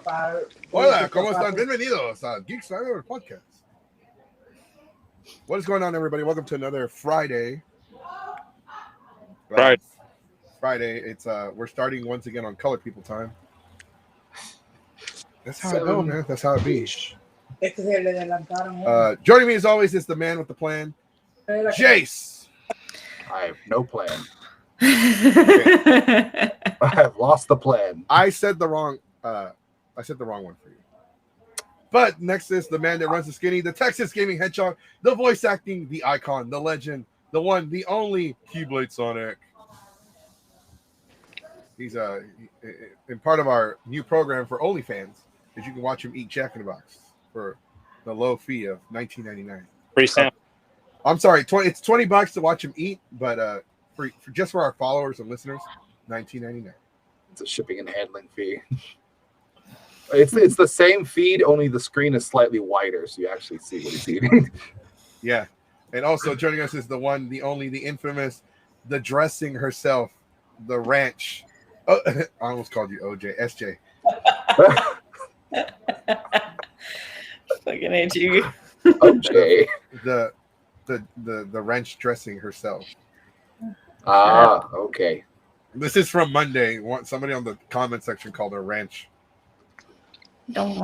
Hola, ¿cómo están? Bienvenidos a Geeks podcast. What is going on, everybody? Welcome to another Friday. Right. Friday. It's we're starting once again on Color People time. That's how I go, man. That's how it be. Joining me as always is the man with the plan, Jace. I have no plan. I have lost the plan. I said the wrong one for you. But next is the man that runs the skinny, the Texas Gaming Hedgehog, the voice acting, the icon, the legend, the one, the only Keyblade Sonic. He's in part of our new program for OnlyFans, that you can watch him eat Jack in the Box for the low fee of $19.99. Free sample. I'm sorry, it's $20 to watch him eat, but for just for our followers and listeners, $19.99. It's a shipping and handling fee. It's the same feed, only the screen is slightly wider, so you actually see what he's eating. Yeah, and also joining us is the one, the only, the infamous, the dressing herself, the ranch. Oh, I almost called you OJ, SJ. Fucking hate you. OJ. The ranch dressing herself. Ah, okay. This is from Monday. Somebody on the comment section called her ranch. Don't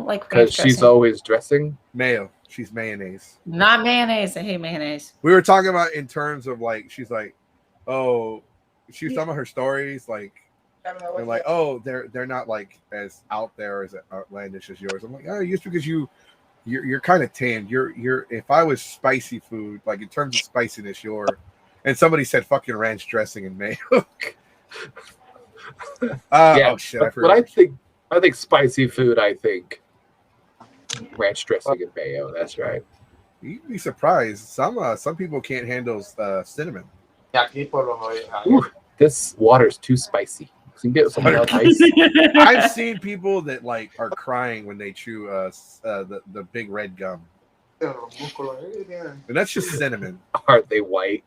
like because she's always dressing mayo. She's mayonnaise. Not mayonnaise. I hate mayonnaise. We were talking about in terms of like, she's like, oh, she was talking about her stories, like, and like, oh, they're not like as out there as outlandish as yours. I'm like, oh, just because you're kind of tame. You're if I was spicy food, like in terms of spiciness, and somebody said fucking ranch dressing and mayo. Yeah, oh shit! But I think spicy food. I think ranch dressing and mayo. That's right. You'd be surprised. Some people can't handle cinnamon. Ooh, this water's too spicy. You can get some ice. I've seen people that like are crying when they chew the big red gum, and that's just cinnamon. Aren't they white?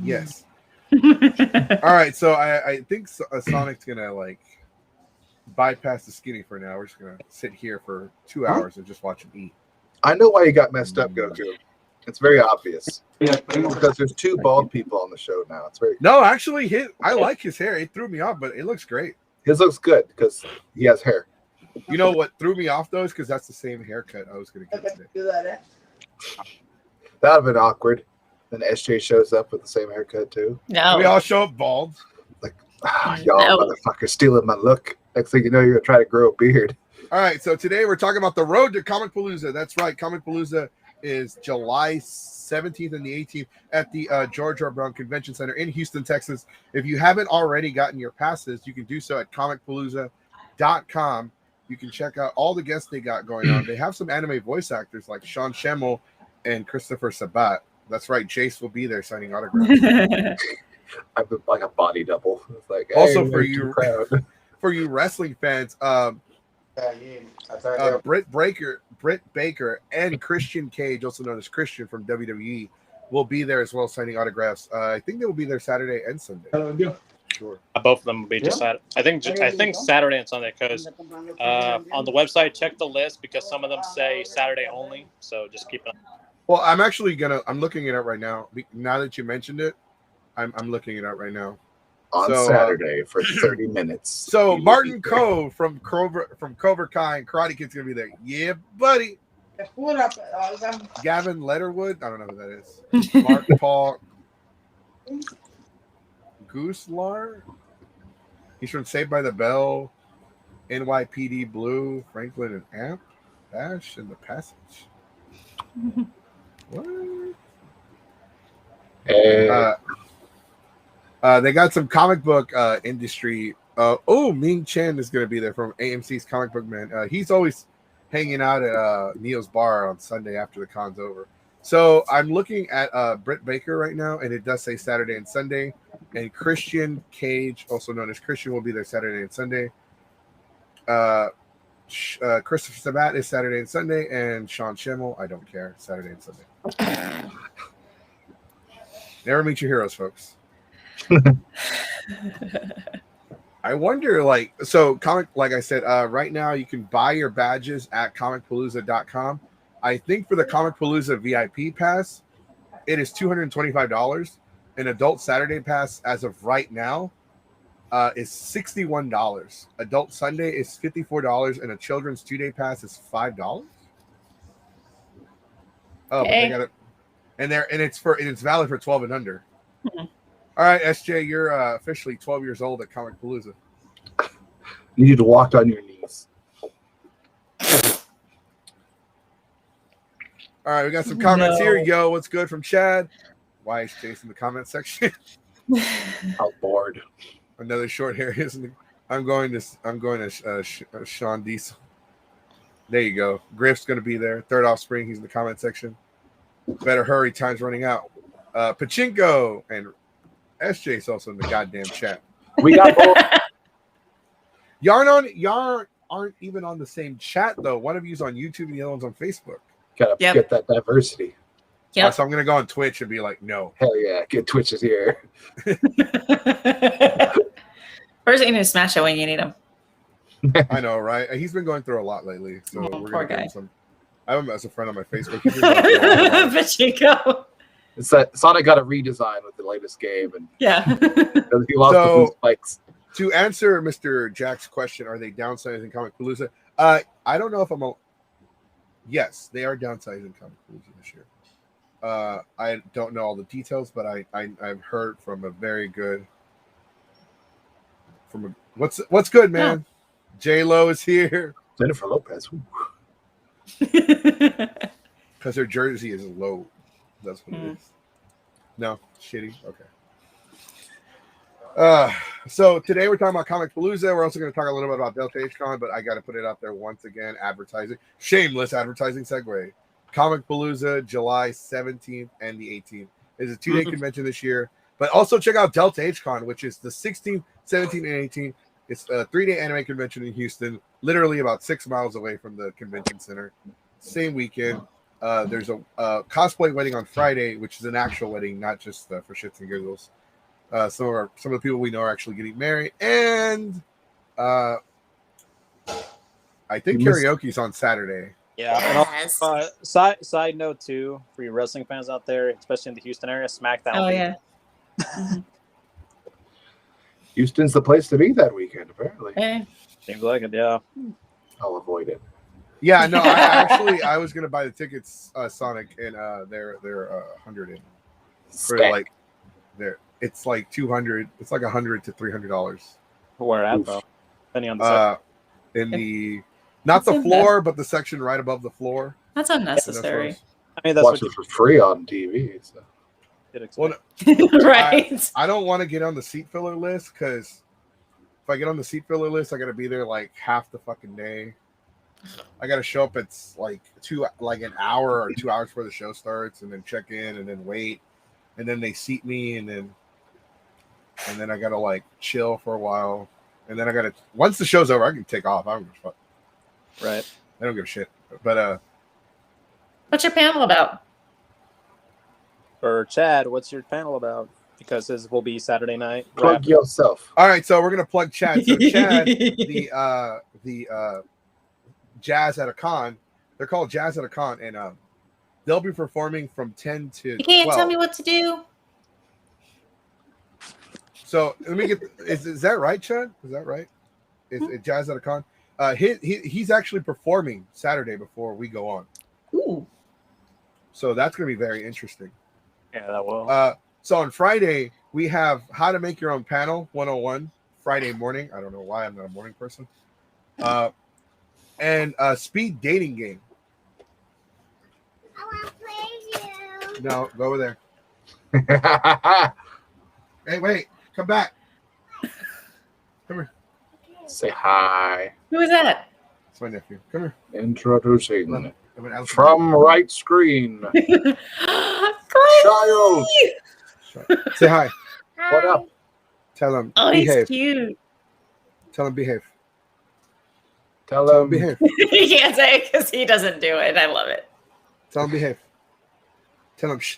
Yes. All right, so I think Sonic's gonna like bypass the skinny for now. We're just gonna sit here for 2 hours and just watch him eat. I know why you got messed up, Goku. It's very obvious because there's two bald people on the show now. It's very no, actually, I like his hair. It threw me off, but it looks great. His looks good because he has hair. You know what threw me off though is because that's the same haircut I was gonna get today. That would have been awkward. Then SJ shows up with the same haircut too. No, we all show up bald. Like, y'all motherfuckers stealing my look. Next thing you know, you're gonna try to grow a beard. All right, so today we're talking about the road to Comic Palooza. That's right, Comic Palooza is July 17th and the 18th at the George R. Brown Convention Center in Houston, Texas. If you haven't already gotten your passes, you can do so at comicpalooza.com. You can check out all the guests they got going on. They have some anime voice actors like Sean Schemmel and Christopher Sabat. That's right, Jace will be there signing autographs. I've been like a body double. It's like, also hey, for you wrestling fans, Britt Baker, and Christian Cage, also known as Christian from WWE, will be there as well signing autographs. I think they will be there Saturday and Sunday. Sure. Both of them will be just Saturday. I think Saturday and Sunday because on the website, check the list because some of them say Saturday only. So just keep it. Well, I'm looking it up right now. Now that you mentioned it, I'm looking it up right now. On Saturday for 30 minutes. So Martin Coe from Cobra Kai and Karate Kid's gonna be there. Yeah, buddy. Gavin Letterwood. I don't know who that is. Mark Paul Gooselar. He's from Saved by the Bell, NYPD Blue, Franklin and Amp, Ash and the Passage. What? They got some comic book industry. Ming Chen is going to be there from AMC's Comic Book Man. He's always hanging out at Neil's bar on Sunday after the con's over. So I'm looking at Britt Baker right now, and it does say Saturday and Sunday. And Christian Cage, also known as Christian, will be there Saturday and Sunday. Christopher Sabat is Saturday and Sunday, and Sean Schemmel, I don't care, Saturday and Sunday. Never meet your heroes, folks. I wonder, like I said, right now you can buy your badges at comicpalooza.com. I think for the Comic Palooza VIP pass, it is $225. An adult Saturday pass, as of right now, is $61. Adult Sunday is $54, and a children's 2-day pass is $5. Oh, but they got it, and it's valid for 12 and under. Mhm. All right, SJ, you're officially 12 years old at Comic Palooza. You need to walk on your knees. All right, we got some comments here. Yo, what's good from Chad? Why is Jason in the comment section? How bored. Another short hair, isn't it? I'm going to Sean Diesel. There you go. Griff's going to be there. Third Offspring. He's in the comment section. Better hurry. Time's running out. Pachinko and SJ's also in the goddamn chat. We got both. Y'all aren't even on the same chat though. One of you's on YouTube and the other one's on Facebook. Gotta get that diversity. Yep. So I'm gonna go on Twitch and be like, no. Hell yeah, get Twitches here. First, you need to smash it when you need them. I know, right? He's been going through a lot lately, so we're poor gonna give guy. him some. I have him as a friend on my Facebook. He's been going through a lot. Pachinko. It's that Sonic got a redesign with the latest game, and Yeah. he lost the boost spikes. To answer Mr. Jack's question, are they downsizing Comic Palooza? I don't know if I'm. Yes, they are downsizing Comic Palooza this year. I don't know all the details, but I've heard from a very good. What's good, man? J Lo is here Jennifer Lopez. because her jersey is low. That's what it is. No, shitty. Okay. So today we're talking about Comic Palooza. We're also going to talk a little bit about Delta H-Con, but I got to put it out there once again. Advertising, shameless advertising segue. Comic Palooza, July 17th and the 18th. It's a 2-day convention this year, but also check out Delta H-Con, which is the 16th, 17th, and 18th. It's a 3-day anime convention in Houston, literally about 6 miles away from the convention center. Same weekend. There's a cosplay wedding on Friday, which is an actual wedding, not just for shits and giggles. Some of the people we know are actually getting married, and I think karaoke's on Saturday. Yeah. Yes. And side note too, for you wrestling fans out there, especially in the Houston area, SmackDown. Oh yeah. Houston's the place to be that weekend, apparently. Seems like it. Yeah. I'll avoid it. Yeah, no, I was gonna buy the tickets, Sonic, and they're $100 for like it's like $200. It's like $100 to $300. Where at though? Depending on the in the not the floor, but the section right above the floor. That's unnecessary. I mean, that's Watch it for free on TV. So. Well, Right. I don't want to get on the seat filler list because if I get on the seat filler list, I got to be there like half the fucking day. I got to show up at like an hour or 2 hours before the show starts, and then check in, and then wait, and then they seat me, and then I got to like chill for a while, and then I got to once the show's over, I can take off. I don't give a fuck. Right. I don't give a shit. But What's your panel about? For Chad, what's your panel about? Because this will be Saturday night. Plug yourself. All right, so we're gonna plug Chad. So Chad, the Jazz at a Con, they're called Jazz at a Con, and they'll be performing from 10 to 12. You can't tell me what to do. So let me get. Is that right, Chad? Is that right? Is it Jazz at a Con? He's actually performing Saturday before we go on. Ooh. So that's gonna be very interesting. Yeah, that will. So on Friday we have How to Make Your Own Panel 101 Friday morning. I don't know why I'm not a morning person. And Speed Dating Game. I want to play you. No, go over there. Hey, wait, come back. Come here. Say hi. Who is that? It's my nephew. Come here. Introducing From from right screen. Child. Say hi. What up? Tell him Oh, he's behave. cute. Tell him behave. Tell Tell him him behave. He can't say it because he doesn't do it. I love it. Tell him behave. Tell him shh.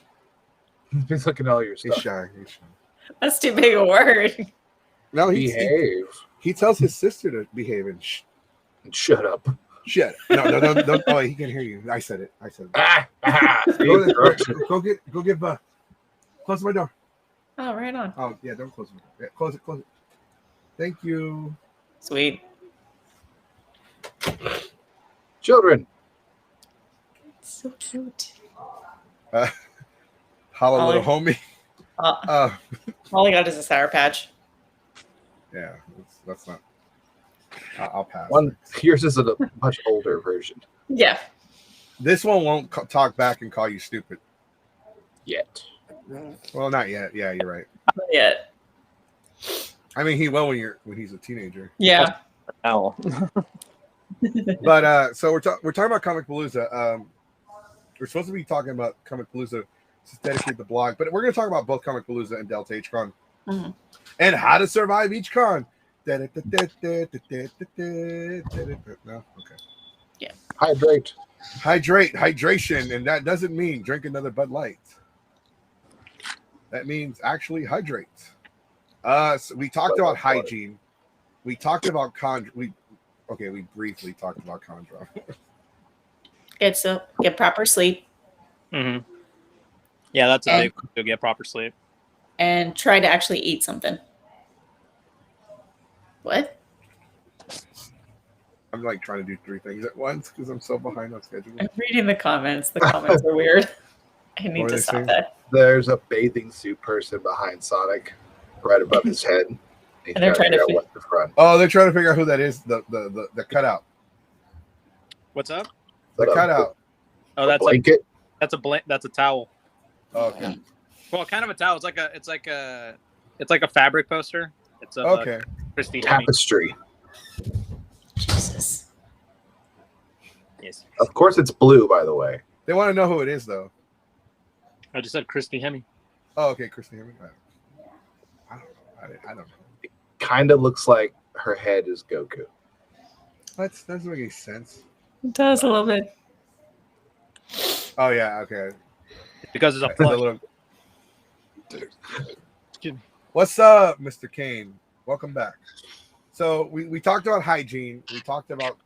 He's looking at all your He's stuff. shy. He's shy. That's too big a word. No, he's Behave. He tells his sister to behave and Shut up. shit. No. Oh, he can hear you. I said it. See, correction. Go get close my door. Oh, right on. Oh yeah, don't close it. Yeah, close it. Thank you. Sweet. Children. So cute. Holla, little homie. All I got is a Sour Patch. Yeah, that's not. I'll pass. Yours is a much older version. Yeah. This one won't talk back and call you stupid. Yet. Well, not yet. Yeah, you're right. Not yet. I mean, he will when he's a teenager. Yeah. Owl. But so we're talking about Comic Palooza. We're supposed to be talking about Comic Palooza to dedicate the blog, but we're going to talk about both Comic Palooza and Delta H Con and how to survive each con. No, okay. Yeah. Hydration, and that doesn't mean drink another Bud Light. That means actually hydrate. So we talked about hygiene. We talked about we briefly talked about Condra. Get proper sleep Mm-hmm. Yeah, that's a big one to get proper sleep. and try to actually eat something. What? I'm like trying to do 3 things at once because I'm so behind on schedule. I'm reading the comments. The comments are weird. I need to stop that. There's a bathing suit person behind Sonic, right above his head. And they're trying to figure out what the front. Oh, they're trying to figure out who that is. The cutout. What's up? The cutout. Oh, that's blanket. That's a towel. Oh, okay. Well, kind of a towel. It's like a fabric poster. It's a Okay. Christy Tapestry. Jesus. Yes. Of course, it's blue. By the way, They want to know who it is, though. I just said Christy Hemme. Oh, okay, Christy Hemme. I don't know. kind of looks like her head is Goku. That doesn't make any sense. It does a little bit. Oh yeah, okay. Because it's a The plush. little- What's up, Mr. Kane? Welcome back. So we talked about hygiene. We talked about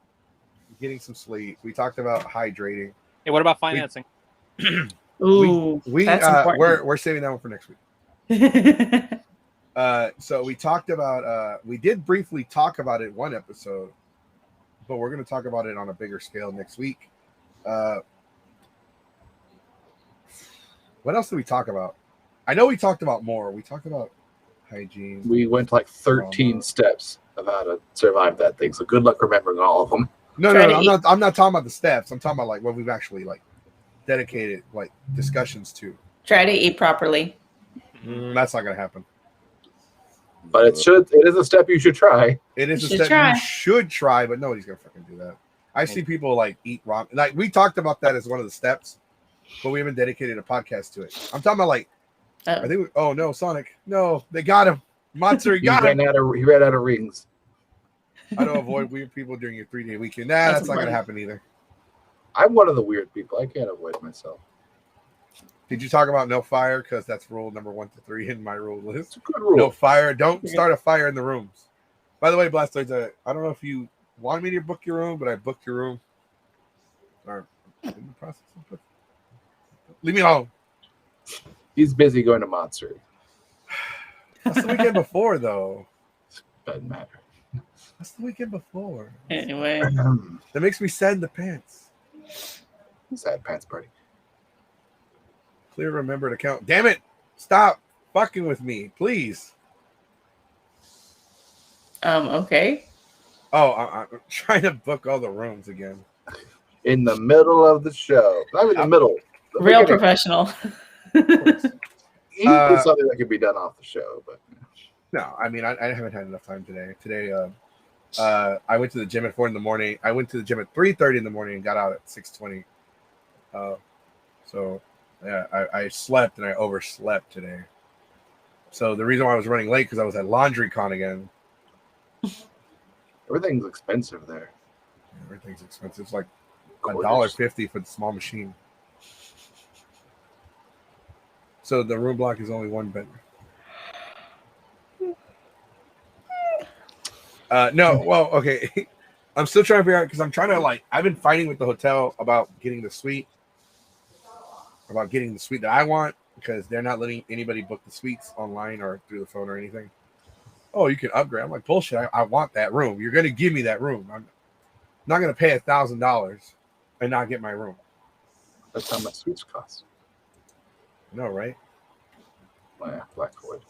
getting some sleep. We talked about hydrating. Hey, what about financing? Ooh, that's important. We're saving that one for next week. So we talked about we did briefly talk about it one episode, but we're going to talk about it on a bigger scale next week. What else did we talk about? I know we talked about more. We talked about hygiene. We went like 13 steps of how to survive that thing. So good luck remembering all of them. No, I'm not talking about the steps. I'm talking about like what we've actually like dedicated like discussions to. Try to eat properly. That's not going to happen. But it is a step you should try. It is You a should step try. you should try, but nobody's gonna fucking do that. I see people like eat ramen. Like we talked about that as one of the steps, but we haven't dedicated a podcast to it. I'm talking about like I think. Oh no, Sonic! No, they got him. Matsuri got him. He ran out of rings. How to avoid weird people during your 3-day weekend? Nah, that's not gonna happen either. I'm one of the weird people. I can't avoid myself. Did you talk about no fire? Because that's rule number 1 to 3 in my rule list. It's a good rule. No fire. Don't start a fire in the rooms. By the way, Blastoids, I don't know if you wanted me to book your room, but I booked your room. Or in the process of booking. Leave me alone. He's busy going to Matsuri. That's the weekend before, though. Doesn't matter. That's the weekend before. Anyway, That makes me sad in the pants. Sad pants party. Clear remembered account. Damn it! Stop fucking with me, please. okay. Oh, I'm trying to book all the rooms again. In the middle of the show. Not in the middle. The Real beginning. professional. Easily something that could be done off the show, but No, I mean I haven't had enough time today. Today, I went to the gym at 4 in the morning. I went to the gym at 3:30 in the morning and got out at 6:20. So yeah, I slept and I overslept today. So the reason why I was running late because I was at LaundryCon again. everything's expensive there. Everything's expensive. It's like Quarters. $1.50 for the small machine. So the room block is only 1 bedroom. No, well, okay. I'm still trying to figure out because I'm trying to I've been fighting with the hotel about getting the suite that I want because they're not letting anybody book the suites online or through the phone or anything. Oh, you can upgrade. I'm like, bullshit. I want that room. You're gonna give me that room. I'm not gonna pay $1,000 and not get my room. That's how much suites cost. No, right? Oh, yeah, Blackwood.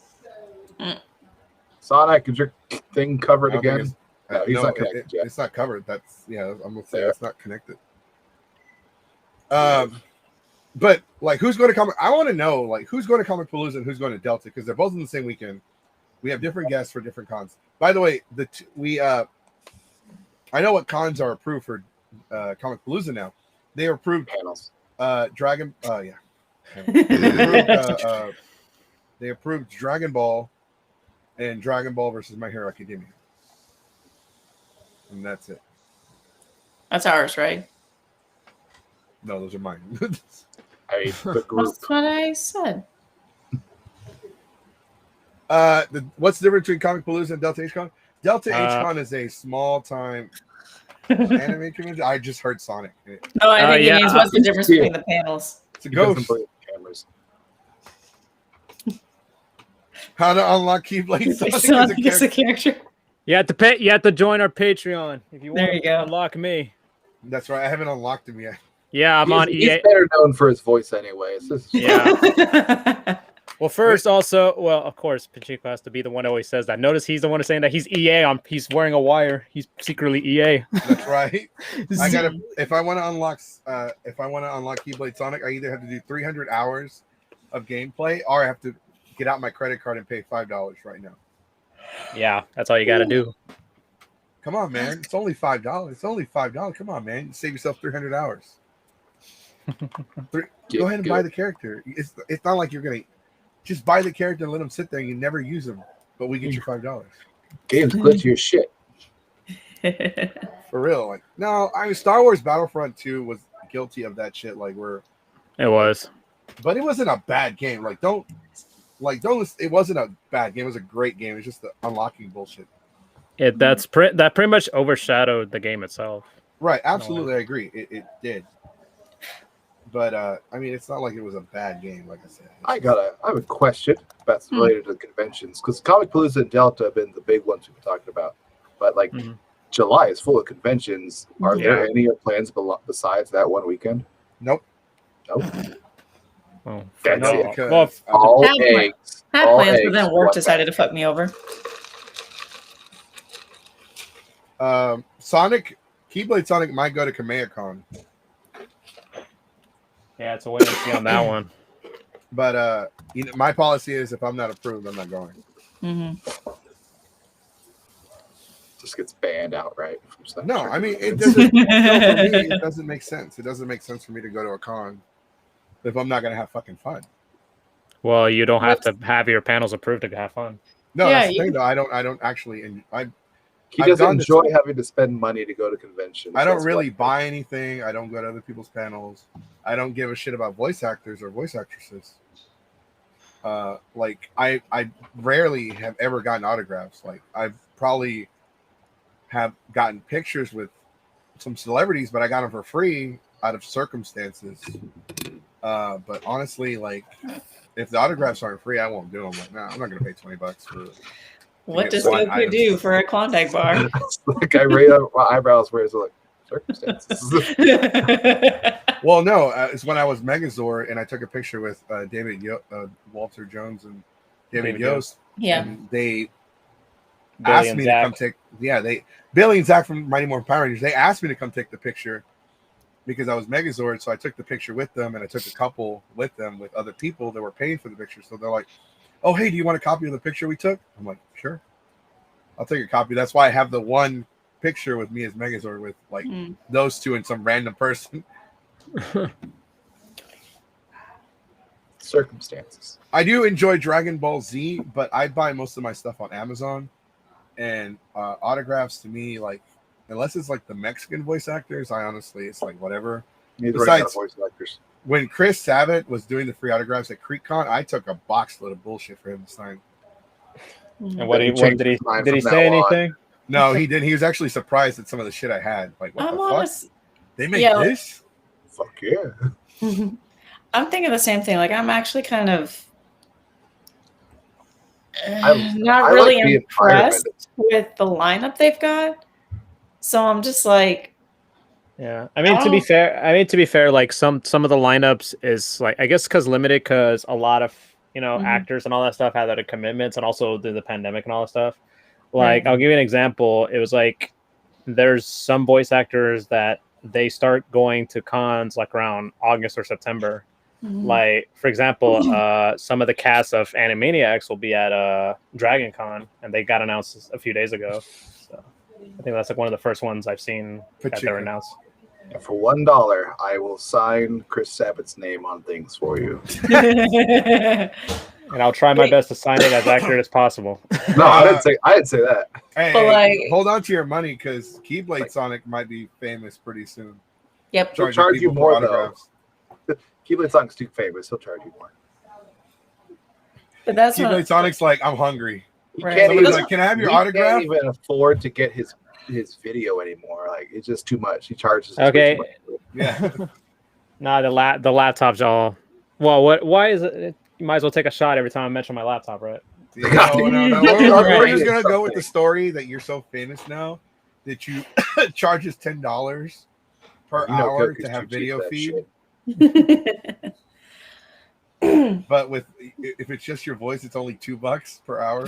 Sonic, is your thing covered again? No, he's not connected yet. It's not covered. That's I'm gonna say it's not connected. But who's going to Comic? I want to know who's going to Comic Palooza and who's going to Delta because they're both in the same weekend. We have different guests for different cons. By the way, I know what cons are approved for Comic Palooza now. They are approved Panels. Dragon. Yeah. They approved Dragon Ball and Dragon Ball versus My Hero Academia. And that's it. That's ours, right? No, those are mine. The group. That's what I said. What's the difference between Comic Palooza and Delta H-Con? Delta H-Con is a small time anime community. I just heard Sonic. No, I think it means what's the difference between the panels? It's a ghost. Cameras. How to unlock Keyblade Sonic as a character. You have to pay. You have to join our Patreon if you want There you go. to unlock me. That's right. I haven't unlocked him yet. Yeah, I'm on EA. He's better known for his voice, anyways. Yeah. Well, first, also, of course, Pacheco has to be the one who always says that. Notice he's the one saying that he's EA. He's wearing a wire. He's secretly EA. That's right. I gotta. If I want to unlock Keyblade Sonic, I either have to do 300 hours of gameplay, or I have to get out my credit card and pay $5 right now. Yeah, that's all you got to do. Come on, man. It's only $5. It's only $5. Come on, man. Save yourself 300 hours. Go ahead and buy the character. It's not like you're gonna just buy the character and let them sit there and you never use them, but we get you $5. Game's glitchy as shit. For real. No, I mean Star Wars Battlefront 2 was guilty of that shit. It was. But it wasn't a bad game. Don't it wasn't a bad game. It was a great game. It's just the unlocking bullshit. That pretty much overshadowed the game itself. Right, absolutely, I agree. It did. But I mean, it's not like it was a bad game, like I said. I have a question that's related to conventions because Comic Palooza and Delta have been the big ones we've been talking about. But July is full of conventions. Are there any plans besides that one weekend? Nope. Oh, That's no. it. Well, All Had eggs. Had all plans, but eggs, then work one decided to basket. fuck me over. Sonic, Keyblade Sonic might go to KamehaCon. yeah, it's a wait and see on that one. But my policy is if I'm not approved, I'm not going. Mm-hmm. Just gets banned outright. No, I mean it doesn't. For me, it doesn't make sense. It doesn't make sense for me to go to a con if I'm not gonna have fucking fun. Well, you don't have to have your panels approved to have fun. No, Yeah, that's the thing though. I don't actually. He I've doesn't gone to enjoy some- having to spend money to go to conventions. I don't That's really why. buy anything. I don't go to other people's panels. I don't give a shit about voice actors or voice actresses. I rarely have ever gotten autographs. I've probably have gotten pictures with some celebrities, but I got them for free out of circumstances. But honestly, if the autographs aren't free, I won't do them. I'm not gonna pay $20 for. What does one Goku item. do for a Klondike bar? Like I raise up my eyebrows where it's like circumstances. Well, no, it's when I was Megazord and I took a picture with Walter Jones and David Yost. Yeah. And they Billy asked and me Zach. to come take. Billy and Zach from Mighty Morphin Power Rangers. They asked me to come take the picture because I was Megazord. So I took the picture with them, and I took a couple with them with other people that were paying for the picture. So they're like, "Oh, hey, do you want a copy of the picture we took?" I'm like, "Sure, I'll take a copy." That's why I have the one picture with me as Megazord with those two and some random person. Circumstances. I do enjoy Dragon Ball Z, but I buy most of my stuff on Amazon. And autographs to me, unless it's the Mexican voice actors, I honestly, it's whatever. Neither Besides- voice actors. When Chris Sabat was doing the free autographs at CreekCon, I took a box load of bullshit for him to sign. And what He did changed he his mind did he from say now on. anything? No, he didn't. He was actually surprised at some of the shit I had. Like, what the fuck? almost, They make Yeah. this? Fuck yeah. I'm thinking the same thing. Like, I'm actually kind of I not like really the impressed with the lineup they've got. So I'm just like, Yeah, I mean to be fair, like some of the lineups is like I guess because limited because a lot of actors and all that stuff had other commitments and also the pandemic and all that stuff. Like I'll give you an example. It was like there's some voice actors that they start going to cons like around August or September. Like for example, some of the cast of Animaniacs will be at Dragon Con and they got announced a few days ago. So I think that's like one of the first ones I've seen that they're announced. And for $1, I will sign Chris Sabat's name on things for you. And I'll try my best to sign it as accurate as possible. No, I didn't say that. Hey, But, like- hold on to your money because Keyblade Sonic might be famous pretty soon. yep. He'll Charging charge you people for more, autographs. Keyblade Sonic's too famous. He'll charge you more. But that's Keyblade not Sonic's like, I'm hungry. He Right. can't Somebody's even, like, can I have your he autograph? can't even afford to get his video anymore. Like it's just too much. He charges. us Okay. way too much. Yeah. Nah, the laptop's all. Well, what? Why is it? You might as well take a shot every time I mention my laptop, right? No. We're Right. just gonna go with the story that you're so famous now that you charges $10 per You know, hour Goku's to have too cheap video for that feed. shit. But if it's just your voice, it's only $2 per hour.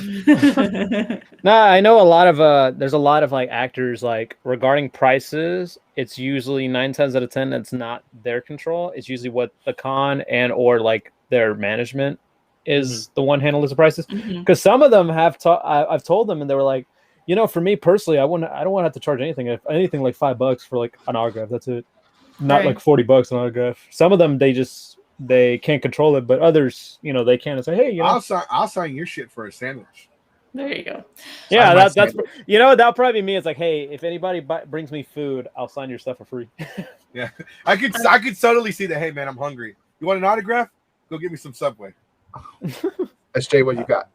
Nah, I know a lot of there's a lot of like actors like regarding prices. It's usually 9 times out of 10 that's not their control. It's usually what the con and or like their management is the one handling the prices. Because some of them have I've told them and they were like, for me personally, I don't want to have to charge anything. If anything, like $5 for like an autograph. That's it. Not like $40 an autograph. Some of them they can't control it, but others, they can and say, hey, I'll sign your shit for a sandwich. There you go. yeah, Sign that's my that'll probably be me. It's like, hey, if anybody brings me food, I'll sign your stuff for free. Yeah, I could totally see that. Hey man, I'm hungry. You want an autograph? Go get me some Subway. SJ, what you got?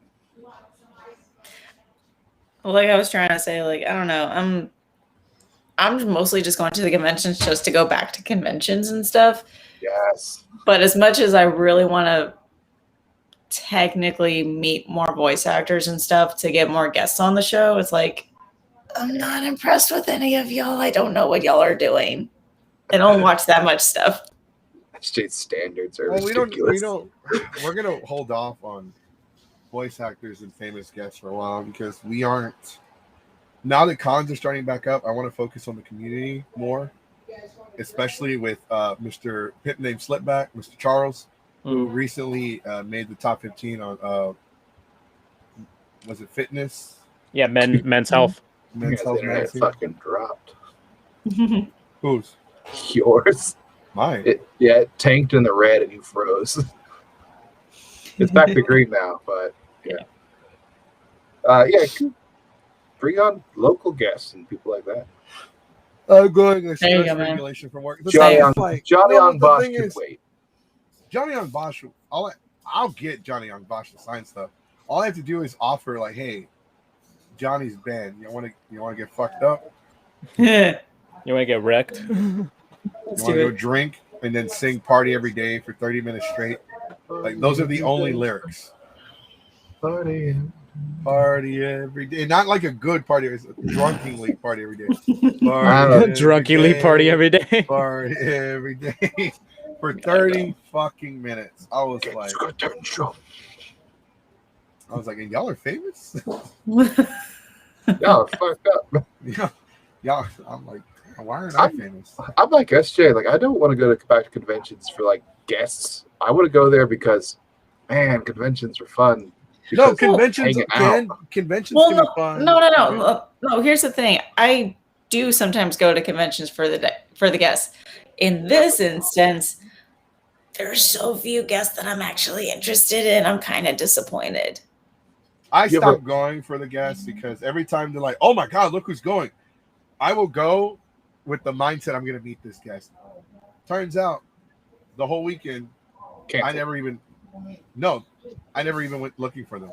Like I was trying to say, like I don't know, I'm mostly just going to the conventions just to go back to conventions and stuff. Yes. But as much as I really want to technically meet more voice actors and stuff to get more guests on the show, it's like I'm not impressed with any of y'all. I don't know what y'all are doing. I don't watch that much stuff. SJ's standards are Well, ridiculous. we're gonna hold off on voice actors and famous guests for a while because we aren't. Now that cons are starting back up, I want to focus on the community more, especially with Mr. Pip named Slipback, Mr. Charles, who recently made the top 15 on was it fitness? Yeah, men's health. Men's Yeah, health the internet magazine. fucking dropped. Whose? Yours. Mine. It tanked in the red and you froze. It's back to green now, but yeah. Bring on local guests and people like that. I'm going to There you stress go, man. regulation from work. The Johnny thing on is, like, Johnny no, on the Bosch thing can is, wait. Johnny on Bosch. I'll get Johnny on Bosch to sign stuff. All I have to do is offer, like, hey, Johnny's band. You want to get fucked up? You want to get wrecked? You want to go drink and then sing "Party Every Day" for 30 minutes straight? Like those are the only lyrics. Party. Party every day, not like a good party. It's a drunkenly party every day. Drunkenly party every day. Party every day for 30 fucking minutes. I was like, and y'all are famous? Y'all fucked up. Y'all. I'm like, why aren't I famous? I'm like SJ. Like I don't want to go back to conventions for like guests. I want to go there because, man, conventions are fun. No, conventions hanging can out. can be fun. No. Here's the thing. I do sometimes go to conventions for the guests. In this instance, there's so few guests that I'm actually interested in. I'm kind of disappointed. I stopped going for the guests because every time they're like, "Oh my god, look who's going," I will go with the mindset I'm going to meet this guest. Turns out, the whole weekend, I never even went looking for them.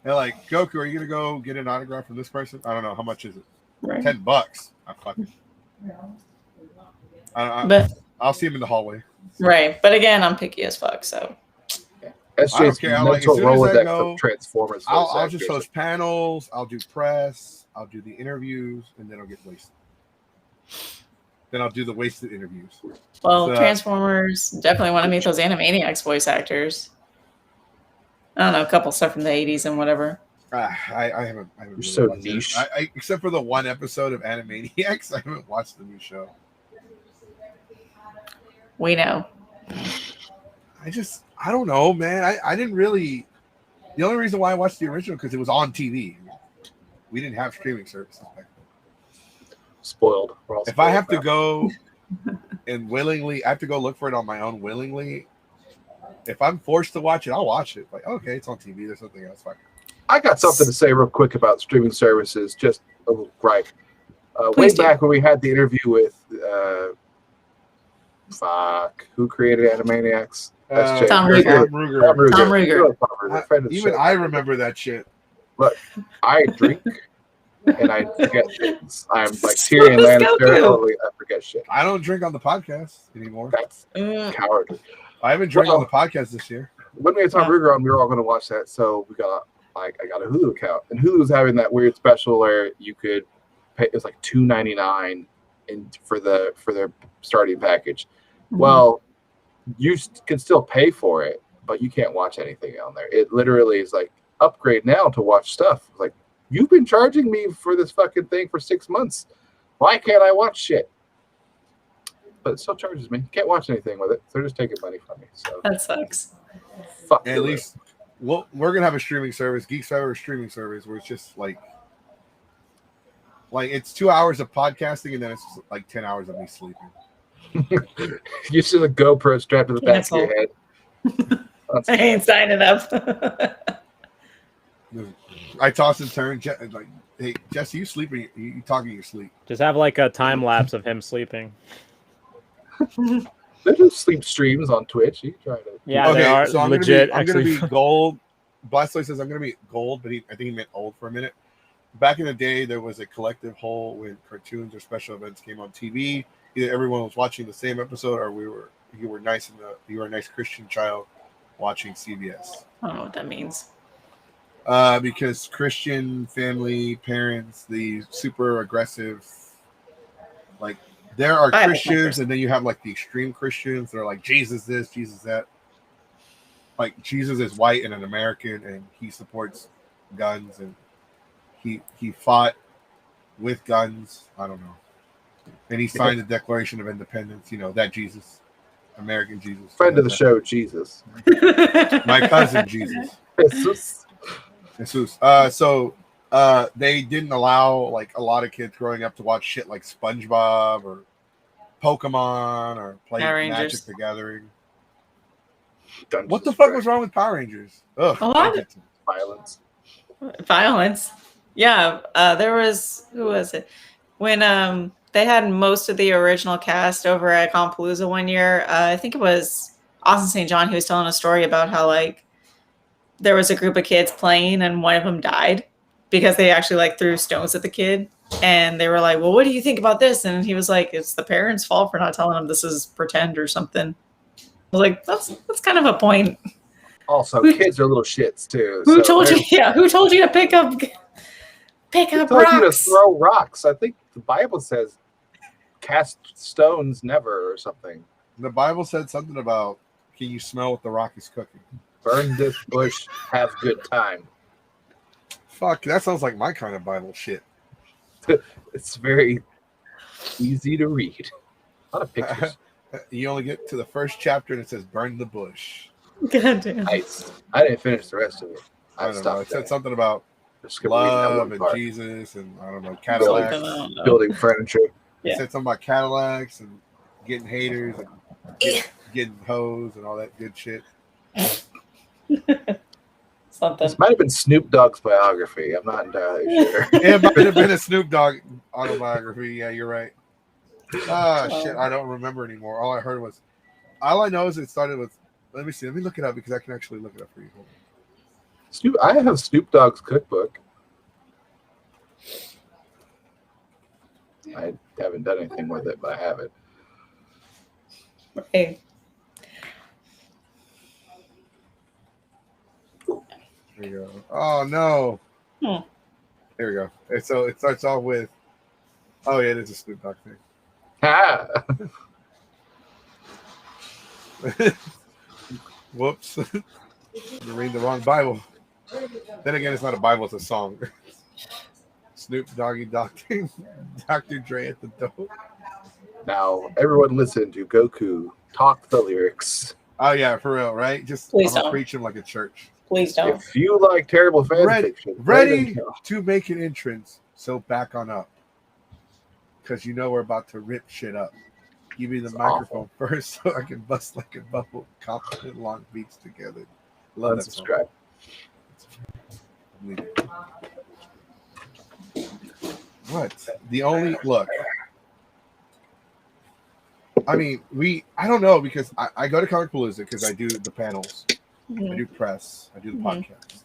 They're like, Goku, are you gonna go get an autograph from this person? I don't know. How much is it? Right. $10. I fucking. But I'll see him in the hallway. right, but again, I'm picky as fuck. So SJ's care. Like, as mental soon as I Rolodex go, of Transformers. I'll just host panels. I'll do press. I'll do the interviews, and then I'll get wasted. Then I'll do the wasted interviews. well, Transformers definitely want to meet those Animaniacs voice actors. I don't know, a couple stuff from the 80s and whatever. I haven't. You're really so watched niche. it. Except for the one episode of Animaniacs, I haven't watched the new show. We know. I don't know, man. I didn't really. The only reason why I watched the original because it was on TV. We didn't have streaming services back then. Spoiled. We're all If I spoiled have to now. go and willingly, I have to go look for it on my own willingly. If I'm forced to watch it, I'll watch it. Like, okay, it's on TV. There's something else. Fine. I got something to say real quick about streaming services. Just a little gripe. Way Please do. back when we had the interview with who created Animaniacs? That's Jay. Tom Ruger. Tom Ruger. Friend of the Even show. I remember that shit. I drink and I forget things. I'm like Tyrion Let's go Lannister. through. I forget shit. I don't drink on the podcast anymore. That's cowardly. I haven't drank on the podcast this year. When we had Tom Ruger on, we were all going to watch that. So we got I got a Hulu account, and Hulu was having that weird special where you could pay. It was like $2.99 for their starting package. Mm-hmm. Well, you can still pay for it, but you can't watch anything on there. It literally is like upgrade now to watch stuff. Like, you've been charging me for this fucking thing for 6 months. Why can't I watch shit? But it still charges me. You can't watch anything with it. They're just taking money from me. So That sucks. fuck. At least, well, we're gonna have a streaming service. Geeks have a streaming service where it's just like it's 2 hours of podcasting and then it's just like 10 hours of me sleeping. You see the GoPro strapped to the back of your head. I ain't signing up. I toss and turn. Like, hey, Jesse, you sleeping? You talking in your sleep? Just have like a time lapse of him sleeping. There's sleep streams on Twitch. You can try to. Yeah, Okay, they are so I'm legit. I'm gonna actually, be gold. Blastoise says I'm gonna be gold, but I think he meant old for a minute. Back in the day, there was a collective whole when cartoons or special events came on TV. Either everyone was watching the same episode, or you were a nice Christian child watching CBS. I don't know what that means. Because Christian family parents, the super aggressive, like there are Bible Christians, thinkers. and then you have like the extreme Christians. They're like Jesus this, Jesus that. Like Jesus is white and an American, and he supports guns, and he fought with guns. I don't know, and he signed the Declaration of Independence. You know that Jesus, American Jesus, Friend of the show, Jesus. my cousin Jesus. Jesus. So they didn't allow like a lot of kids growing up to watch shit like SpongeBob or Pokemon or play Power Magic Rangers. the Gathering. Dungeons What the and fuck Dragons. was wrong with Power Rangers? Ugh, A lot of Violence. Violence. Yeah, there was, who was it? When they had most of the original cast over at Palooza one year, I think it was Austin St. John who was telling a story about how like there was a group of kids playing and one of them died because they actually like threw stones at the kid. And they were like, well, what do you think about this? And he was like, it's the parents' fault for not telling them this is pretend or something. I was like, that's kind of a point. Also, Who- kids are little shits too. Who so told you? they're- Yeah, who told you to pick up Who told you to rocks? throw rocks? I think the Bible says cast stones never or something. The Bible said something about can you smell what the rock is cooking? Burn this bush, have good time. Fuck, that sounds like my kind of Bible shit. It's very easy to read. A lot of pictures. You only get to the first chapter and it says burn the bush. God damn. Nice. I didn't finich the rest of it. I I don't know. It stopped said there. something about Just kept reading that love one and part. Jesus and I don't know, I Cadillacs. don't know. Building furniture. It Yeah. said something about Cadillacs and getting haters and getting hoes and all that good shit. Something. This might have been Snoop Dogg's biography. I'm not entirely sure. It might have been a Snoop Dogg autobiography. Yeah, you're right. Ah, shit, I don't remember anymore. All I know is it started with. Let me see. Let me look it up because I can actually look it up for you. Hold I have Snoop Dogg's cookbook. I haven't done anything with it, but I have it. Hey, There you go. Oh no. Hmm. There we go. And so it starts off with, oh yeah, it is a Snoop Dogg thing. Ah! Whoops. You're reading the wrong Bible. Then again, it's not a Bible, it's a song. Snoop Doggy Doctor Dr. Dre at the door. Now, everyone listen to Goku talk the lyrics. Oh yeah, for real, right? Just Please I'm gonna don't. preach him like a church. please don't. If you like terrible fan fiction, Ready to make an entrance, so back on up. Because you know we're about to rip shit up. Give me the microphone first so I can bust like a bubble. Confident long beats together. Love that song. Unsubscribe. What? The only look. I mean, I don't know because I go to Comic Palooza because I do the panels. Mhm. I do press. I do the podcast.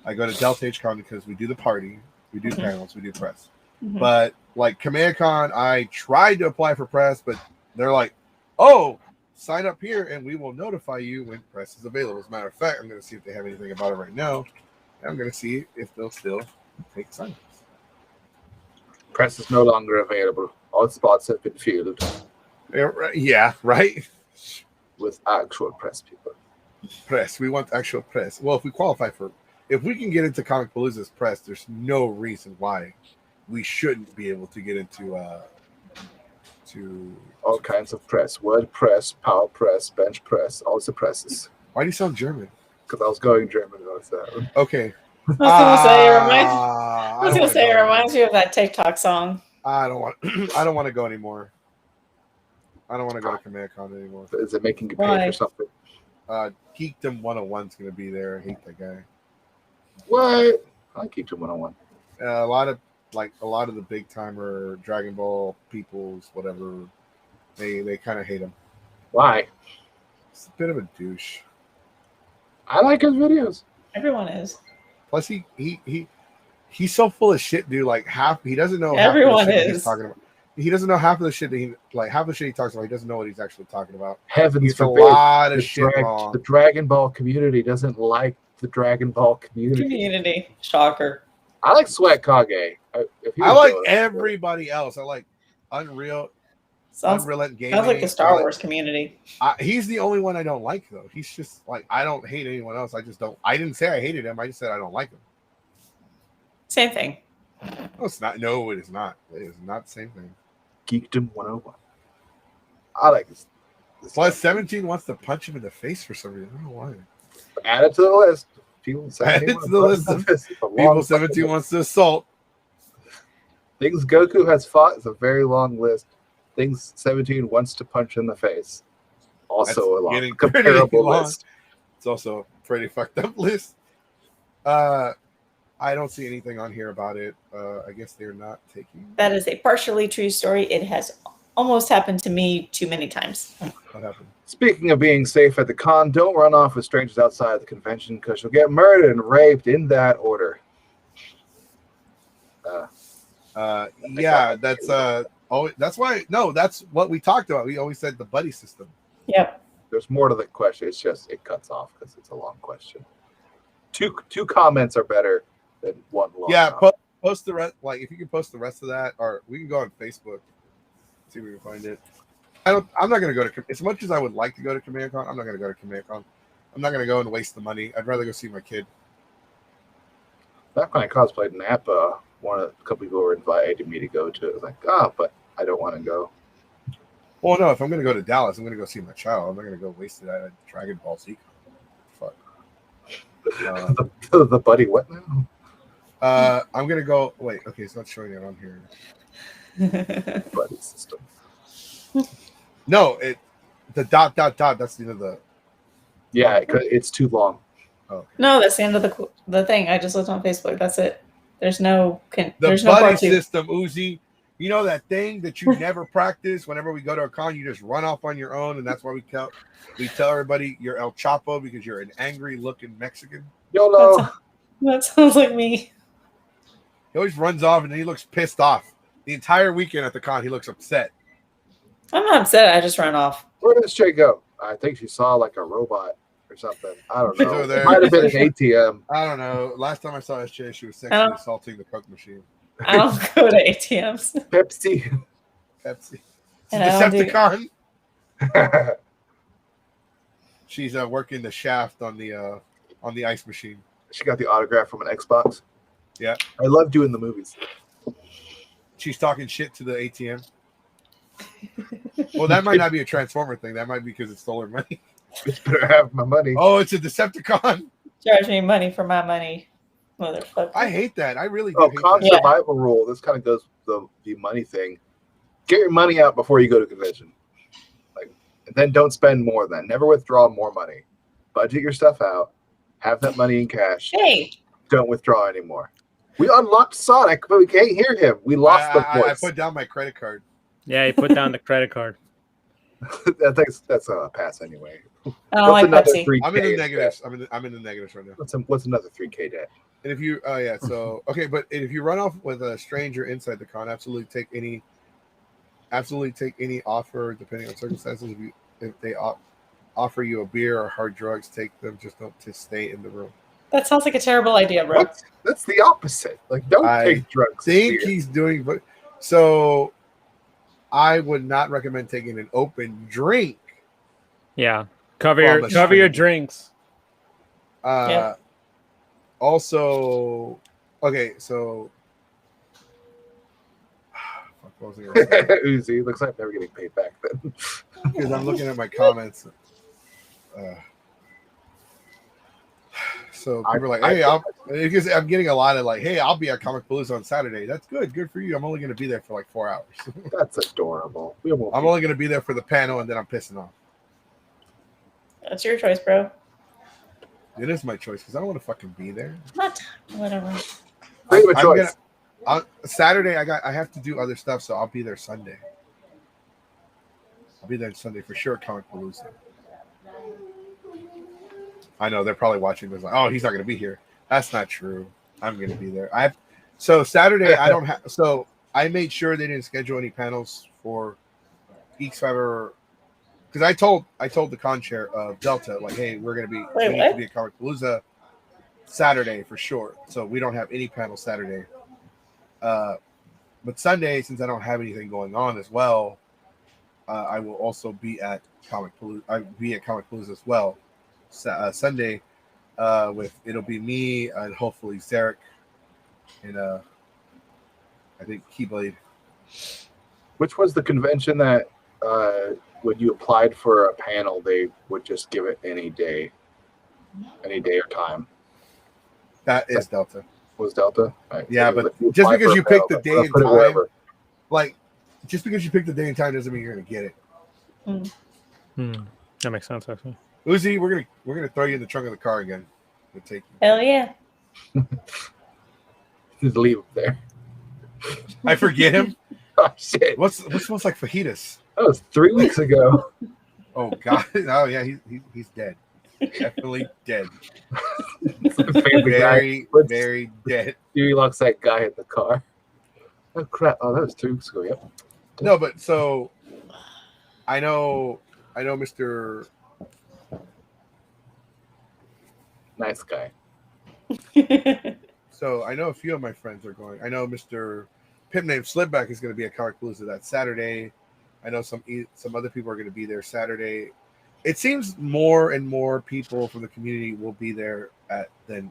I go to Delta H Con because we do the party. We do panels. We do press. Mhm. But like Command Con, I tried to apply for press, but they're like, oh, sign up here and we will notify you when press is available. As a matter of fact, I'm going to see if they have anything about it right now. And I'm going to see if they'll still take sign-ups. Press is no longer available. All spots have been filled Yeah, right? with actual press people. Press. We want actual press. Well, if we qualify for, if we can get into Comic Palooza's press, there's no reason why we shouldn't be able to get into All kinds of press. Word press, power press, bench press, all the presses. Why do you sound German? Because I was going German. About that. Okay. I was gonna say it I reminds you of that TikTok song. I don't want. I don't want to go anymore. I don't want to go to Command Con anymore. Is it making you pay Why? for something? Geekdom 101 is going to be there. I hate that guy. What? I like Geekdom 101. A lot of the big timer Dragon Ball peoples, whatever, they kind of hate him. Why? It's a bit of a douche. I like his videos. Everyone is. Plus, he's so full of shit, dude. Like he doesn't know. Everyone half of the shit is. He's talking about. He doesn't know half of the shit that half the shit he talks about. He doesn't know what he's actually talking about. Heavens He's a forbid. lot of shit wrong. The Dragon Ball community doesn't like the Dragon Ball community. Shocker. I like Sweat Kage. I like everybody else. I like Unreal Engine Gaming. Sounds like the Star Wars community. He's the only one I don't like, though. He's just like, I don't hate anyone else. I just don't. I didn't say I hated him. I just said I don't like him. Same thing. No, it's not. No, it is not. It is not the same thing. Geekdom 101. I like this. Plus, 17 wants to punch him in the face for some reason. I don't know why. Add it to the list. People Add it to the list. People 17 wants to assault. Things Goku has fought is a very long list. Things 17 wants to punch in the face. Also a long, comparable list. It's also a pretty fucked up list. I don't see anything on here about it. I guess they're not taking. That is a partially true story. It has almost happened to me too many times. What happened? Speaking of being safe at the con, don't run off with strangers outside the convention because you'll get murdered and raped in that order. Yeah, that's that's why. No, that's what we talked about. We always said the buddy system. Yep. There's more to the question. It's just it cuts off because it's a long question. Two comments are better than one long. Yeah, post the rest. Like if you can post the rest of that, or we can go on Facebook, see if we can find it. I'm not gonna go to as much as I would like to go to Command Con. I'm not gonna go to Command Con. I'm not gonna go and waste the money. I'd rather go see my kid. Back when I cosplayed Napa, a couple people were inviting me to go to it. I was like, but I don't want to go. Well, no, if I'm gonna go to Dallas, I'm gonna go see my child. I'm not gonna go waste it at Dragon Ball Z. Fuck. The buddy, what now? I'm gonna go. Wait, okay, it's not showing it on here. Buddy system. No, the ... That's the end of the. Yeah, it's too long. Oh, okay. No, that's the end of the thing. I just looked on Facebook. That's it. There's no. There's no buddy part two. system, Uzi. You know that thing that you never practice. Whenever we go to a con, you just run off on your own, and that's why we tell everybody you're El Chapo because you're an angry looking Mexican. YOLO. That sounds like me. He always runs off and then he looks pissed off. The entire weekend at the con, he looks upset. I'm not upset. I just run off. Where did Shay go? I think she saw like a robot or something. I don't She's know. over there. It might have been an ATM. I don't know. Last time I saw SJ, she was sexually assaulting the Coke machine. I don't go to ATMs. Pepsi. Pepsi. And I don't Decepticon. She's working the shaft on the ice machine. She got the autograph from an Xbox. Yeah. I love doing the movies. She's talking shit to the ATM. Well, that might not be a Transformer thing. That might be because it stole her money. Bitch better have my money. Oh, it's a Decepticon. Charge me money for my money, motherfucker. I hate that. I really do. Oh, hate con that. survival rule. This kind of goes with the money thing. Get your money out before you go to convention. Like, and then don't spend more. Then never withdraw more money. Budget your stuff out. Have that money in cash. Hey, Don't withdraw anymore. We unlocked Sonic, but we can't hear him. We lost the I voice. put down my credit card. Yeah, he put down the credit card. I think that's a pass anyway. I don't like another Pepsi. 3K I'm in the debt? negatives. I'm in the negatives right now. What's another 3K debt? And if you, oh yeah, so okay, but if you run off with a stranger inside the con, absolutely take any offer depending on circumstances. If they offer you a beer or hard drugs, take them. Just don't to stay in the room. That sounds like a terrible idea, bro. What? That's the opposite. Like, don't take drugs. I think he's doing, but so I would not recommend taking an open drink. Yeah, cover your drinks. Yeah. Also, okay, so what was I gonna say? Uzi looks like they're getting paid back then. Because I'm looking at my comments. So people are like, hey, because I'm getting a lot of like, hey, I'll be at Comic Palooza on Saturday. That's good for you. I'm only going to be there for like 4 hours. That's adorable. I'm only going to be there for the panel, and then I'm pissing off. That's your choice, bro. It is my choice because I don't want to fucking be there. What? Whatever. Freedom of choice. Saturday, I have to do other stuff, so I'll be there Sunday. I'll be there Sunday for sure. Comic Palooza. I know they're probably watching this like, oh, he's not going to be here. That's not true. I'm going to be there. So Saturday I don't have. So I made sure they didn't schedule any panels for Geeks Fiber because I told the con chair of Delta like, hey, we need to be at Comic Palooza Saturday for sure. So we don't have any panels Saturday. But Sunday, since I don't have anything going on as well, I will also be at Comic Palooza. I'll be at Comic Palooza as well. Sunday, it'll be me and hopefully Zarek and I think Keyblade. Which was the convention that when you applied for a panel, they would just give it any day or time? That is Delta. Was Delta? Right. Yeah, but just because you pick the day and time, like just because you pick the day and time doesn't mean you're gonna get it. That makes sense, actually. Uzi, we're gonna throw you in the trunk of the car again. We'll take you. Hell yeah. Just leave him there. I forget him. Oh shit! What smells like fajitas? That was 3 weeks ago. Oh god! Oh yeah, he's dead. Definitely dead. Very dead. He locks that guy in the car. Oh crap! Oh, that was 2 weeks ago. Yep. No, but so I know, Mr. Nice guy. So I know a few of my friends are going. I know Mr. Pimp named Slipback is going to be at Comic Palooza that Saturday. I know some other people are going to be there Saturday. It seems more and more people from the community will be there than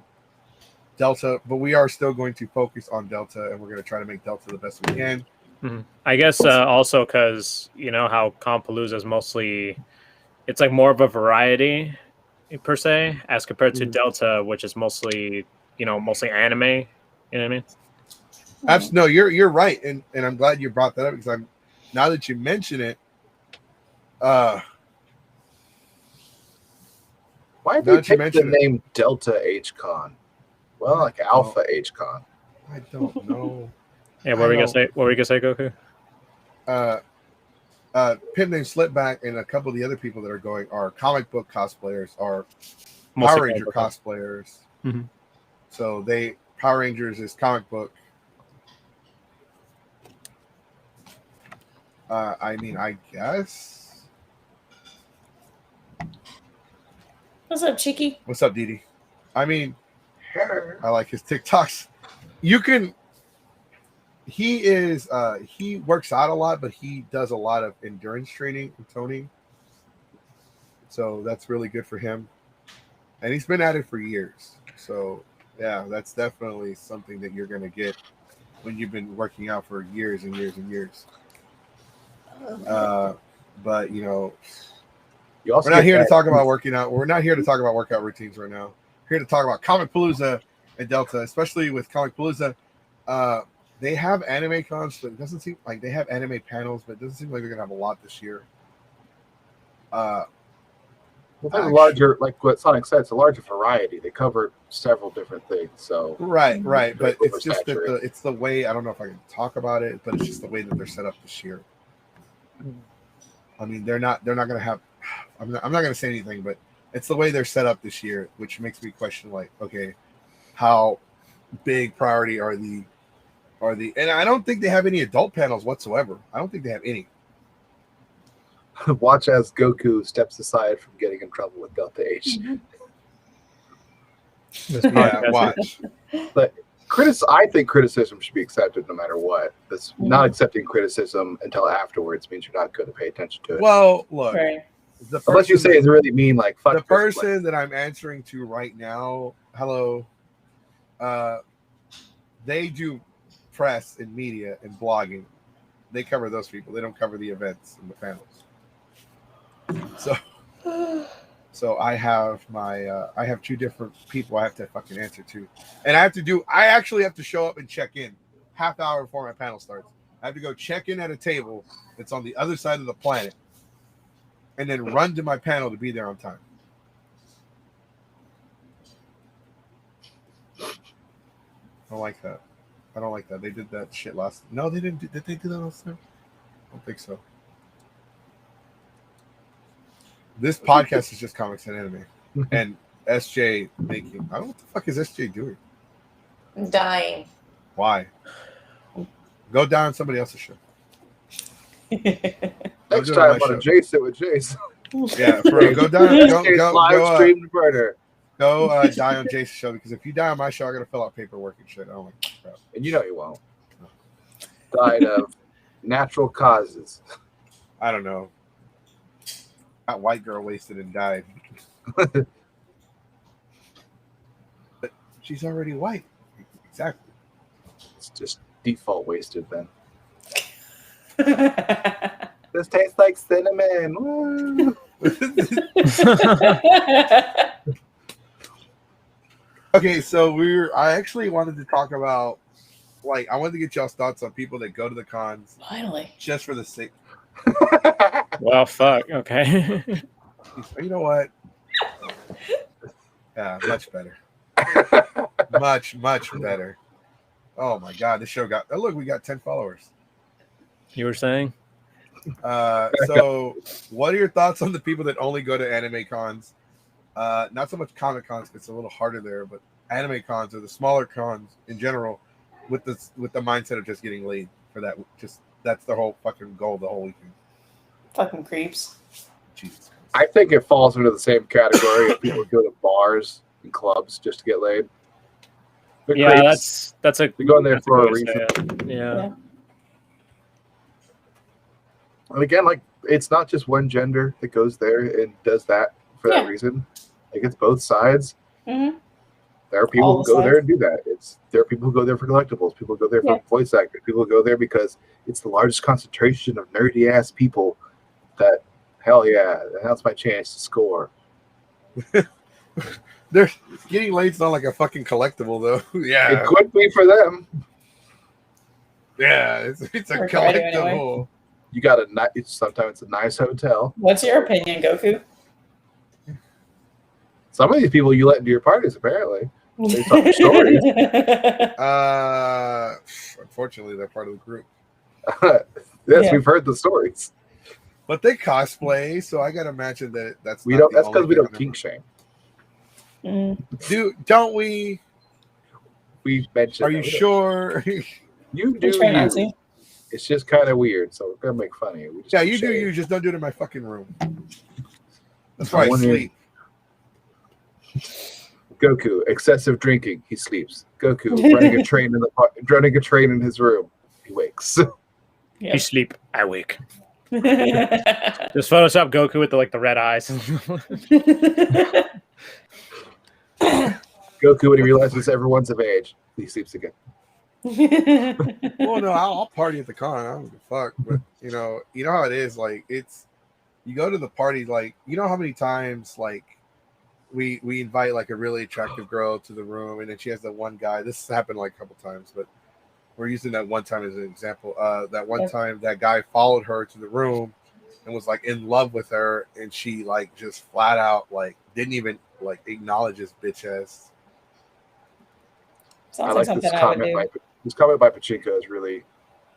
Delta, but we are still going to focus on Delta, and we're going to try to make Delta the best we can. Mm-hmm. I guess also because you know how Palooza is mostly, it's like more of a variety per se as compared to Delta, which is mostly anime. You know what I mean? No, you're right, and I'm glad you brought that up because now that you mention it, why did you pick the name Delta H-Con? Well, like Alpha H-Con. I don't know. Yeah, what were you gonna say? What were you gonna say, Goku? Pimp named Slipback and a couple of the other people that are going are comic book cosplayers, are Mostly Power Ranger cosplayers. Mhm. So Power Rangers is comic book. I mean, I guess. What's up, Cheeky? What's up, Didi? I mean, I like his TikToks. You can. He works out a lot, but he does a lot of endurance training and toning. So that's really good for him. And he's been at it for years. So yeah, that's definitely something that you're gonna get when you've been working out for years and years and years. But you know, we're not here to talk about working out. We're not here to talk about workout routines right now. We're here to talk about Comic Palooza and Delta, especially with Comic Palooza. They have anime cons, but it doesn't seem like they have anime panels, but it doesn't seem like they're gonna have a lot this year. Well, there's a larger, like what Sonic said, it's a larger variety. They cover several different things. So right, but it's just that it's the way. I don't know if I can talk about it, but it's just the way that they're set up this year. I mean, they're not gonna have. I'm not gonna say anything, but it's the way they're set up this year, which makes me question, like, okay, how big priority are the? And I don't think they have any adult panels whatsoever. I don't think they have any. Watch as Goku steps aside from getting in trouble with Delta H. Yeah, watch. But I think criticism should be accepted no matter what. Not accepting criticism until afterwards means you're not going to pay attention to it. Well, look, unless you say it's really mean, like fuck the person that I'm answering to right now. Hello, they do press and media and blogging. They cover those people. They don't cover the events and the panels. So I have I have two different people I have to fucking answer to, and I actually have to show up and check in half hour before my panel starts. I have to go check in at a table that's on the other side of the planet, and then run to my panel to be there on time. I don't like that. They did that shit last. No, they didn't. Did they do that last time? I don't think so. This podcast is just comics and anime, and SJ making. I don't know what the fuck is SJ doing. I'm dying. Why? Go down on somebody else's show. Next time I'm gonna Jace it with Jace. Yeah, for real. Go down. Go live streamed murder. Go die on Jace's show, because if you die on my show, I gotta fill out paperwork and shit. I don't like that crap. And you know you won't. Died of natural causes. I don't know. That white girl wasted and died. But she's already white. Exactly. It's just default wasted then. This tastes like cinnamon. Woo. Okay, so I actually wanted to talk about, like, I wanted to get y'all's thoughts on people that go to the cons Finally, just for the sake. Well, fuck. Okay. You know what? Yeah, much better. much better. Oh my god, this show got. Oh, look, we got 10 followers. You were saying? So, what are your thoughts on the people that only go to anime cons? Not so much comic cons, it's a little harder there, but anime cons or the smaller cons in general, with the mindset of just getting laid for that. Just that's the whole fucking goal of the whole weekend. fucking creeps. Jesus Christ. I think it falls into the same category of people who go to bars and clubs just to get laid. They're Yeah, creeps. that's a. They're going there that's for a good way to say reason. it. Yeah. And again, like, it's not just one gender that goes there and does that for that reason. Like, it's both sides. Mm-hmm. There are people who go there and do that. There are people who go there for collectibles. People who go there for voice actors. People who go there because it's the largest concentration of nerdy ass people. That, hell yeah, that's my chance to score. They're getting laid's not like a fucking collectible though. Yeah, It could be for them. yeah, it's a collectible. You got sometimes it's a nice hotel. What's your opinion, Goku? Some of these people you let into your parties, apparently. Based on their stories. Unfortunately, they're part of the group. Yes, we've heard the stories. But they cosplay, so I gotta imagine that's That's because we don't kink shame. Don't we? We mentioned. Are you sure? You do try not you. to. It's just kind of weird, so we're gonna make fun of you. Yeah, you do you. Just don't do it in my fucking room. That's why I wonder- sleep. Goku, excessive drinking, he sleeps. Goku, running a train in his room, he wakes. You sleep, I wake. Just Photoshop Goku with the red eyes. Goku, when he realizes everyone's of age, he sleeps again. Well, no, I'll party at the con. I don't give a fuck. But you know how it is. Like it's you go to the party. Like you know how many times like we invite like a really attractive girl to the room, and then she has that one guy. This happened like a couple times, but we're using that one time as an example. That one time that guy followed her to the room and was like in love with her, and she like just flat out like didn't even like acknowledge his bitch ass. Sounds I like like this something I would comment. do. This comment by Pachinko is really,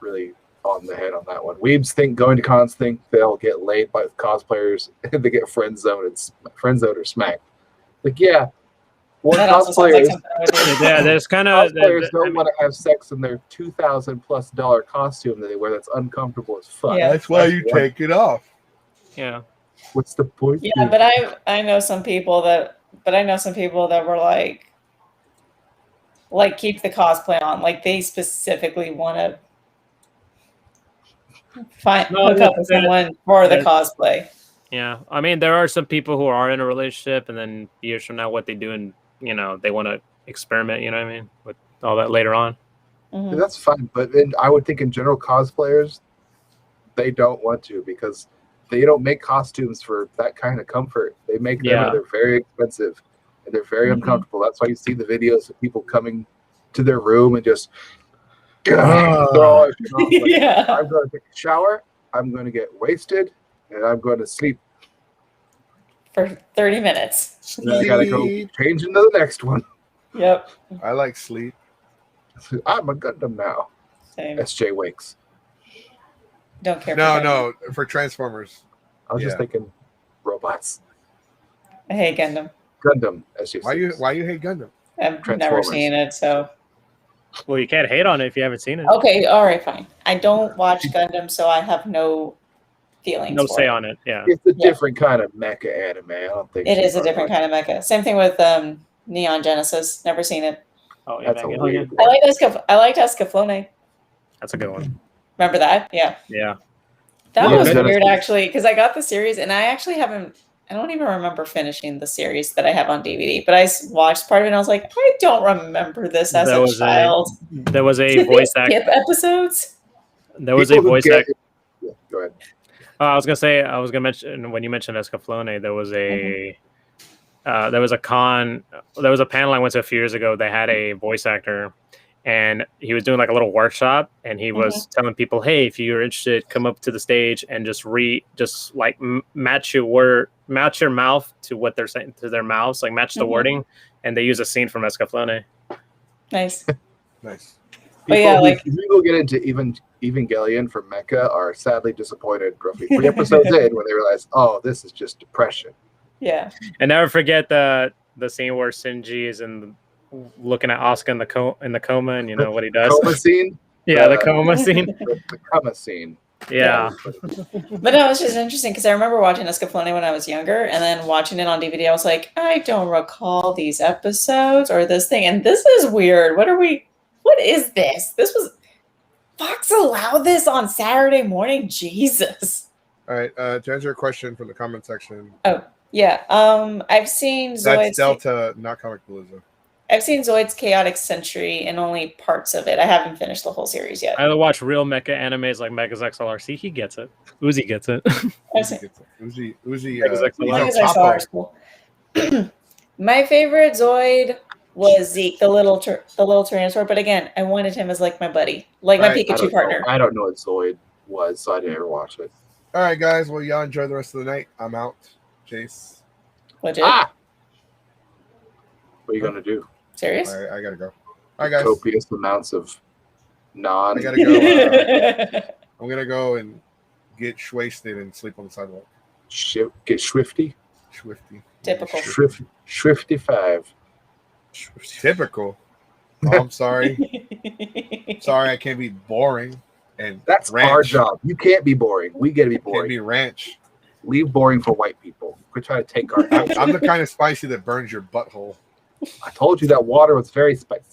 really on the head on that one. Weebs think going to cons think they'll get laid by cosplayers and they get friend zoned or smacked. Like, yeah. Well, That also sounds like cosplayers, something I would do. Yeah, there's kind of cosplayers don't want to have sex in their $2,000+ costume that they wear that's uncomfortable as fuck. Yeah. That's why you take it off. Yeah. What's the point? Yeah, but I know some people that were like keep the cosplay on. Like they specifically want to hook up with someone for the cosplay. Yeah, I mean, there are some people who are in a relationship, and then years from now, what they do, and they want to experiment. You know what I mean, with all that later on. Yeah, that's fine, but then I would think in general cosplayers, they don't want to because they don't make costumes for that kind of comfort. They make them and they're very expensive and they're very uncomfortable. That's why you see the videos of people coming to their room and just I'm going to take a shower, I'm going to get wasted, and I'm going to sleep for 30 minutes. And I got to go change into the next one. Yep. I like sleep. I'm a Gundam now. Same. SJ wakes. Don't care. No, for Transformers. I was just thinking robots. I hate Gundam. Gundam, SJ. Why you hate Gundam? I've never seen it, so. Well, you can't hate on it if you haven't seen it. Okay, all right, fine. I don't watch Gundam, so I have no feelings. No say on it. Yeah. It's a different kind of mecha anime. I don't think it is a different kind of mecha. Same thing with Neon Genesis. Never seen it. Oh, yeah. I liked Escaflowne. That's a good one. Remember that? Yeah. Yeah. That was weird, actually, because I got the series, and I actually haven't. I don't even remember finishing the series that I have on DVD, but I watched part of it, and I was like, I don't remember this as a child. There was a voice actor. Skip episodes. There was a voice actor. Yeah, go ahead. I was gonna mention when you mentioned Escaflowne, there was a panel I went to a few years ago. They had a voice actor, and he was doing like a little workshop, and he was telling people, "Hey, if you're interested, come up to the stage and just match your mouth to what they're saying to their mouths, like match the wording." And they use a scene from Escaflowne. Nice. Nice. People who get into Evangelion for mecha are sadly disappointed roughly 3 episodes in when they realize, oh, this is just depression. Yeah. And never forget the scene where Shinji is looking at Asuka in the coma, and you know what he does. Coma scene? Yeah, the coma scene. The coma scene. Yeah. But no, it's just interesting because I remember watching Escaflowne when I was younger, and then watching it on DVD, I was like, I don't recall these episodes or this thing, and this is weird. What is this? Fox allowed this on Saturday morning? Jesus. All right, to answer your question from the comment section. Oh, yeah. I've seen Zoid's. That's Delta, not Comic Palooza. I've seen Zoid's Chaotic Century and only parts of it. I haven't finished the whole series yet. I watch real mecha animes like Megas XLRC. He gets it. Uzi gets it. Uzi. Megas XLR is cool. My favorite Zoid was Zeke, the little Tyrannosaur. But again, I wanted him as like my buddy, like my Pikachu partner. I don't know what Zoid was, so I didn't ever watch it. All right, guys. Well, y'all enjoy the rest of the night. I'm out. Chase. Legit. What are you gonna do? Serious? All right, I gotta go. All right, guys. Copious amounts of non. I gotta go. I'm gonna go and get wasted and sleep on the sidewalk. Get swifty. Swifty. Typical. Swifty5. Typical. Oh, I'm sorry. Sorry, I can't be boring. And That's ranch. our job. You can't be boring. We get to be Can't boring. be ranch. Leave boring for white people. We're trying to take our. I'm the kind of spicy that burns your butthole. I told you that water was very spicy.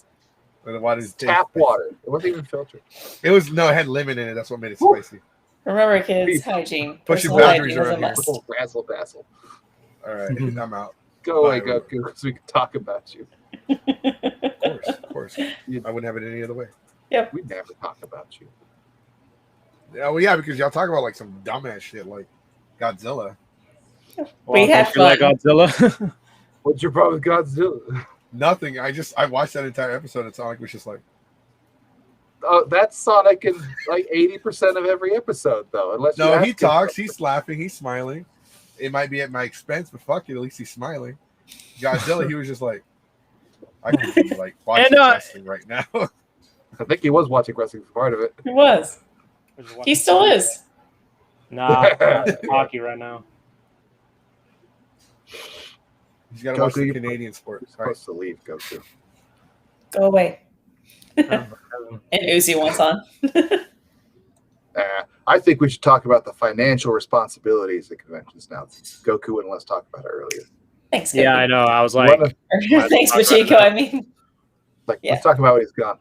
And the water is Tap water. It wasn't even filtered. It was it had lemon in it. That's what made it spicy. Remember, kids, hygiene. Pushing Personal boundaries hygiene is a around here. must. Bassel. All right, I'm out. Go away, Bye, Goku, so we can talk about you. Of course. I wouldn't have it any other way. Yep. We never talk about you. Yeah, well, yeah, because y'all talk about like some dumbass shit like Godzilla. We had don't you like fun. Godzilla. What's your problem with Godzilla? Nothing. I watched that entire episode. It Sonic was just like, Oh, that's Sonic in like 80% of every episode, though. Unless you no, ask he him. talks, he's laughing, he's smiling. It might be at my expense, but fuck it, at least he's smiling. Godzilla, he was just like, I could be like watching wrestling right now. I think he was watching wrestling for part of it. He was. He still is. Nah, not hockey right now. He's got to watch the Goku, Canadian sport. You're supposed to leave, Goku. Go away. And Uzi wants on. I think we should talk about the financial responsibilities of conventions now. Goku wouldn't let us talk about it earlier. Thanks. Yeah, I know. I was like, Thanks, Machiko. I mean, Let's talk about what he's got.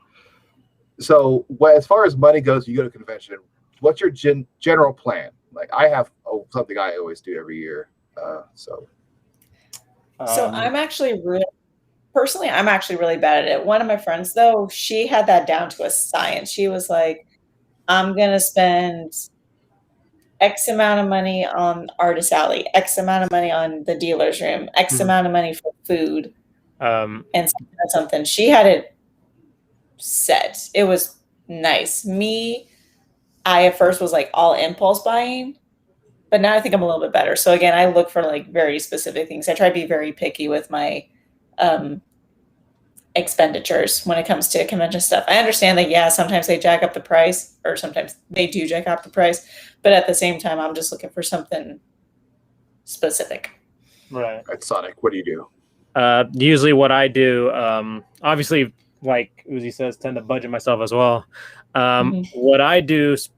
So, as far as money goes, you go to a convention. What's your general plan? Like, I have something I always do every year. So I'm actually I'm actually really bad at it. One of my friends, though, she had that down to a science. She was like, I'm going to spend X amount of money on Artist Alley, X amount of money on the dealer's room, X amount of money for food, and something. She had it set. It was nice. Me, I at first was like all impulse buying, but now I think I'm a little bit better. So again, I look for like very specific things. I try to be very picky with my expenditures when it comes to convention stuff. I understand that, yeah, sometimes they jack up the price, or sometimes they do jack up the price, but at the same time, I'm just looking for something specific. right. At Sonic, what do you do? Usually what I do, obviously, like Uzi says, tend to budget myself as well. What I do is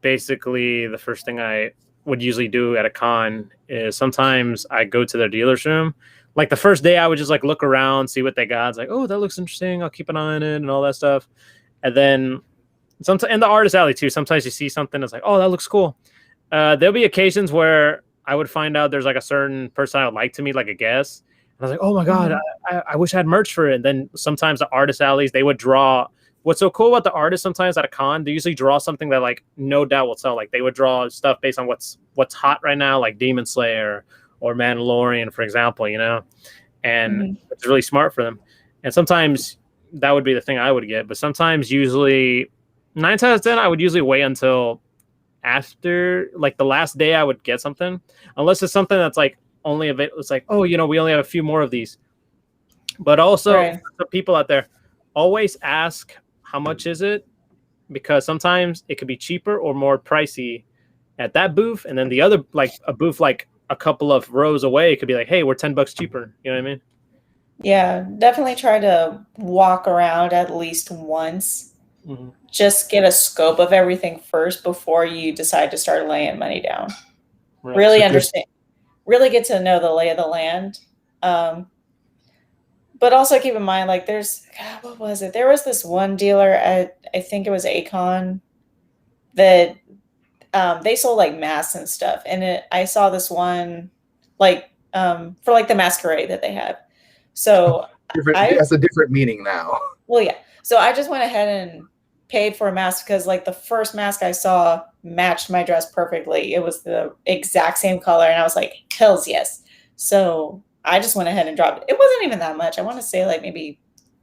basically the first thing I would usually do at a con is sometimes I go to their dealer's room. Like the first day I would just like look around, see what they got. It's like, oh, that looks interesting. I'll keep an eye on it and all that stuff. And then sometimes in the Artist Alley too, sometimes you see something that's like, oh, that looks cool. There'll be occasions where I would find out there's like a certain person I would like to meet, like a guest. And I was like, oh my God, I wish I had merch for it. And then sometimes the Artist Alleys, they would draw. What's so cool about the artists sometimes at a con, they usually draw something that like no doubt will sell. Like they would draw stuff based on what's hot right now, like Demon Slayer or Mandalorian, for example, you know, and it's really smart for them. And sometimes that would be the thing I would get, but sometimes usually 9 times out of 10, I would usually wait until after like the last day I would get something, unless it's something that's like only available. It's like, oh, you know, we only have a few more of these. But also the people out there, always ask how much is it, because sometimes it could be cheaper or more pricey at that booth, and then the other, like a booth like a couple of rows away, it could be like, hey, we're $10 cheaper. You know what I mean? Yeah, definitely try to walk around at least once. Just get a scope of everything first before you decide to start laying money down. Right. Really understand, really get to know the lay of the land. But also keep in mind, like what was it? There was this one dealer at, I think it was Acon, that they sold like masks and stuff. And I saw this one like for like the masquerade that they had. So that's a different meaning now. Well, yeah. So I just went ahead and paid for a mask because like the first mask I saw matched my dress perfectly. It was the exact same color. And I was like, hells yes. So I just went ahead and dropped it. It wasn't even that much. I want to say like maybe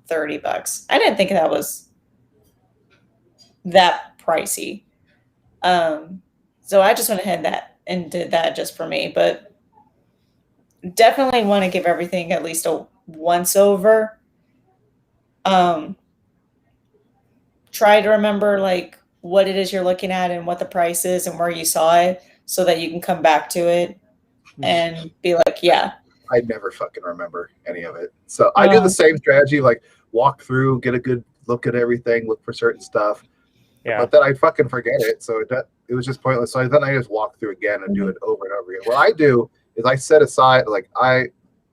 $30. I didn't think that was that pricey. So I just went ahead and did that just for me, but definitely want to give everything at least a once over. Try to remember like what it is you're looking at and what the price is and where you saw it so that you can come back to it and be like, yeah. I never fucking remember any of it. So I do the same strategy, like walk through, get a good look at everything, look for certain stuff. Yeah. But then I fucking forget it. So it was just pointless. So then I just walk through again and do it over and over again. What I do is I set aside, like I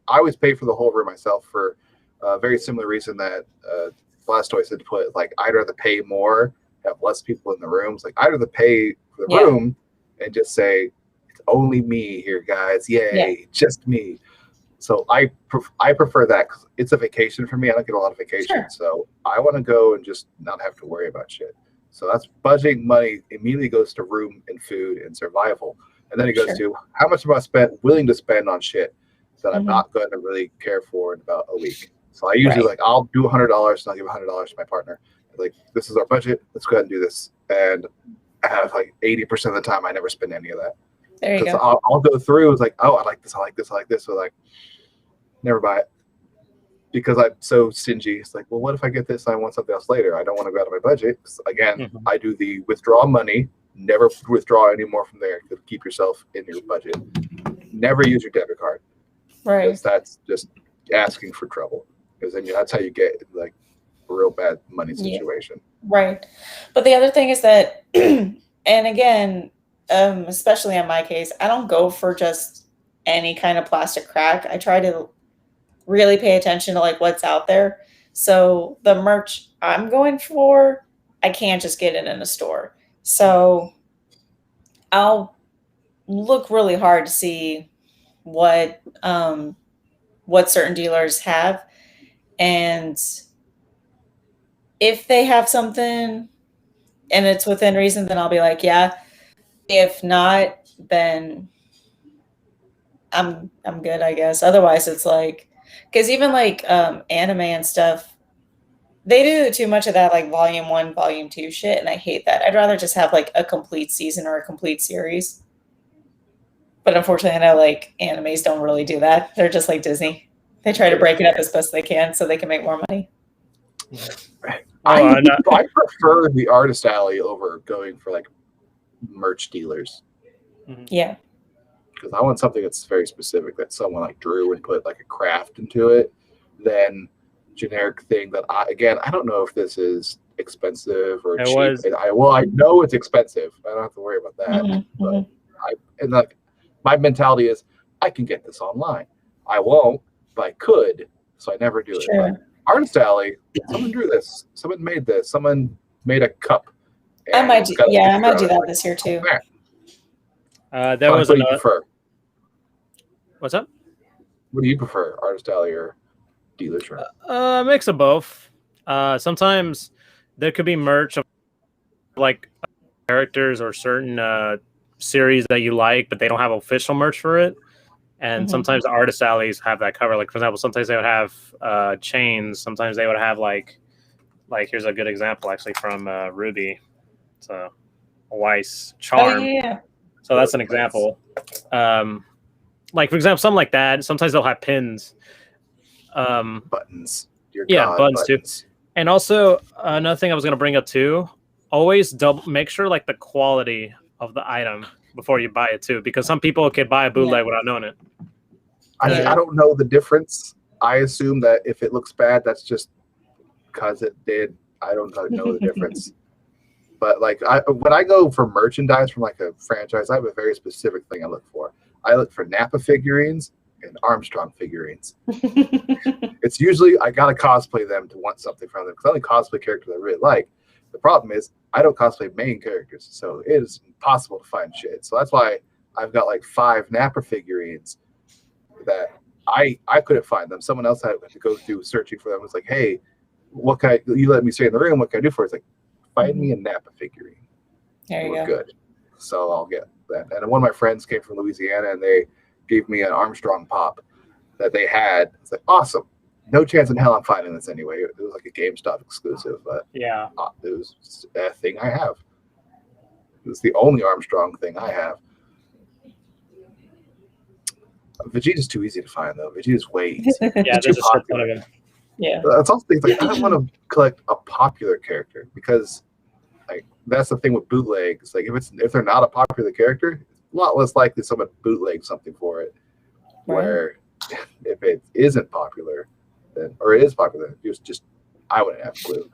always pay for the whole room myself for a very similar reason that Blastoise had put, like, I'd rather pay more, have less people in the rooms. Like, I'd rather pay for the room and just say, it's only me here, guys. Yay, just me. So I prefer that because it's a vacation for me. I don't get a lot of vacation. So I want to go and just not have to worry about shit. So that's budgeting money immediately goes to room and food and survival. And then it goes to how much am I willing to spend on shit that I'm not going to really care for in about a week. So I usually like, I'll do $100 and I'll give $100 to my partner. Like, this is our budget. Let's go ahead and do this. And I have like 80% of the time I never spend any of that. There you go. I'll go through. It's like, oh, I like this. I like this. I like this. So like, never buy it because I'm so stingy. It's like, well, what if I get this and I want something else later? I don't want to go out of my budget. Again, I do the withdraw money. Never withdraw any more from there. Keep yourself in your budget. Never use your debit card. Right. Because that's just asking for trouble. Because then that's how you get like a real bad money situation. Right. But the other thing is that, and again, especially in my case, I don't go for just any kind of plastic crack. I try to really pay attention to like what's out there. So the merch I'm going for, I can't just get it in a store. So I'll look really hard to see what certain dealers have, and if they have something and it's within reason, then I'll be like, yeah. If not, then I'm good, I guess. Otherwise, it's like, because even like anime and stuff, they do too much of that like volume 1, volume 2 shit, and I hate that. I'd rather just have like a complete season or a complete series. But unfortunately, I know like animes don't really do that. They're just like Disney. They try to break it up as best they can so they can make more money. I prefer the artist alley over going for like merch dealers. Yeah. Because I want something that's very specific that someone like drew and put like a craft into it. Then generic thing that I don't know if this is expensive or cheap. I know it's expensive. I don't have to worry about that. But my mentality is I can get this online. I won't, but I could. So I never do it. But artist alley, someone drew this. Someone made this. Someone made a cup. I might do that this year too. What do you prefer? What's up? What do you prefer, artist alley or dealer's shop? Mix of both. Sometimes there could be merch of like characters or certain series that you like, but they don't have official merch for it. And sometimes the artist alleys have that cover. Like, for example, sometimes they would have chains. Sometimes they would have like here's a good example actually from Ruby. It's a Weiss charm. So that's an example. Like, for example, something like that. Sometimes they'll have pins. Buttons. Buttons too. And also another thing I was going to bring up too, always make sure like the quality of the item before you buy it too, because some people could buy a bootleg without knowing it. I don't know the difference. I assume that if it looks bad, that's just because it did. I don't know the difference. But like when I go for merchandise from like a franchise, I have a very specific thing I look for. I look for Nappa figurines and Armstrong figurines. It's usually I gotta cosplay them to want something from them because I only cosplay characters I really like. The problem is I don't cosplay main characters, so it is impossible to find shit. So that's why I've got like 5 Nappa figurines that I couldn't find them. Someone else had to go through searching for them. It's like, hey, what can you let me stay in the room? What can I do for it? It's like, find me a Nappa figurine. There you go. Good. So I'll get that. And one of my friends came from Louisiana and they gave me an Armstrong pop that they had. It's like, awesome. No chance in hell I'm finding this anyway. It was like a GameStop exclusive, but it was a thing I have. It's the only Armstrong thing I have. Vegeta's too easy to find though. Vegeta's way easy. Yeah, there's a shit ton of them. Yeah. That's also things like I don't want to collect a popular character because like that's the thing with bootlegs. Like if they're not a popular character, lot less likely someone bootlegs something for it. Right. Where if it isn't popular, then or it is popular, it's just I wouldn't have a clue.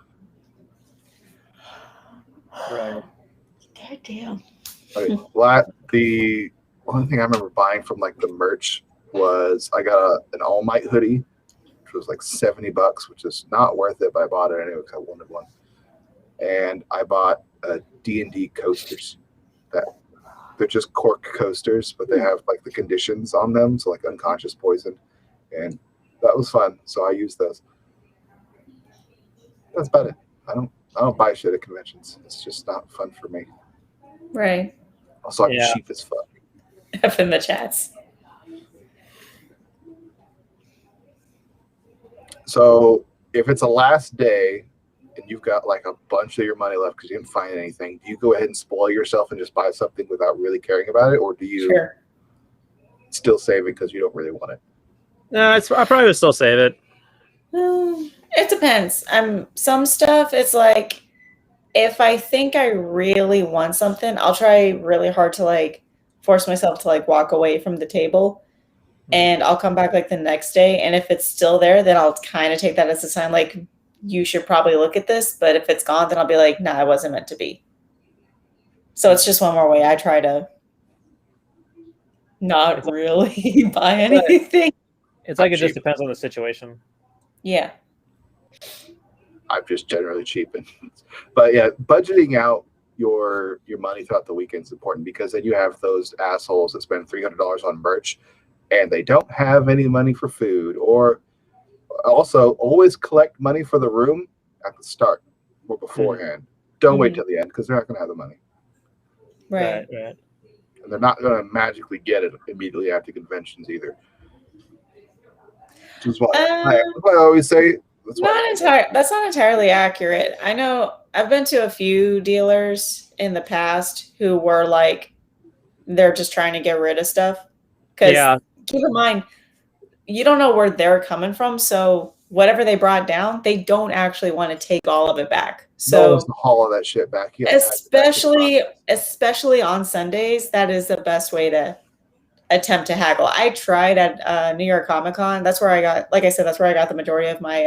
Right. God damn. Okay, well, the one thing I remember buying from like the merch was I got an All Might hoodie, which was like $70, which is not worth it, but I bought it anyway because I wanted one. And I bought D&D coasters. That they're just cork coasters, but they have like the conditions on them, so like unconscious poison, and that was fun. So I used those. That's about it. I don't buy shit at conventions. It's just not fun for me. Right. Also, I'm Yeah. cheap as fuck. Up in the chats. So if it's a last day and you've got like a bunch of your money left because you didn't find anything, do you go ahead and spoil yourself and just buy something without really caring about it, or do you Sure. still save it because you don't really want it? No, I probably would still save it. It depends. Some stuff it's like if I think I really want something, I'll try really hard to like force myself to like walk away from the table, and I'll come back like the next day, and if it's still there, then I'll kind of take that as a sign like you should probably look at this. But if it's gone, then I'll be like, nah, it wasn't meant to be. So it's just one more way I try to not really buy anything. It's like it Cheap. just depends on the situation. Yeah. I'm just generally cheap, but yeah, budgeting out your money throughout the weekend is important because then you have those assholes that spend $300 on merch and they don't have any money for food. Or also always collect money for the room at the start or beforehand. Don't wait till the end because they're not going to have the money. Right. Right. And they're not going to magically get it immediately after conventions either. Which is why I always say that's not entirely accurate. I know I've been to a few dealers in the past who were like, they're just trying to get rid of stuff. Because keep in mind, you don't know where they're coming from. So whatever they brought down, they don't actually want to take all of it back. So no one's to haul all that shit back. especially on Sundays, that is the best way to attempt to haggle. I tried at New York Comic Con. That's where I got, like I said, that's where I got the majority of my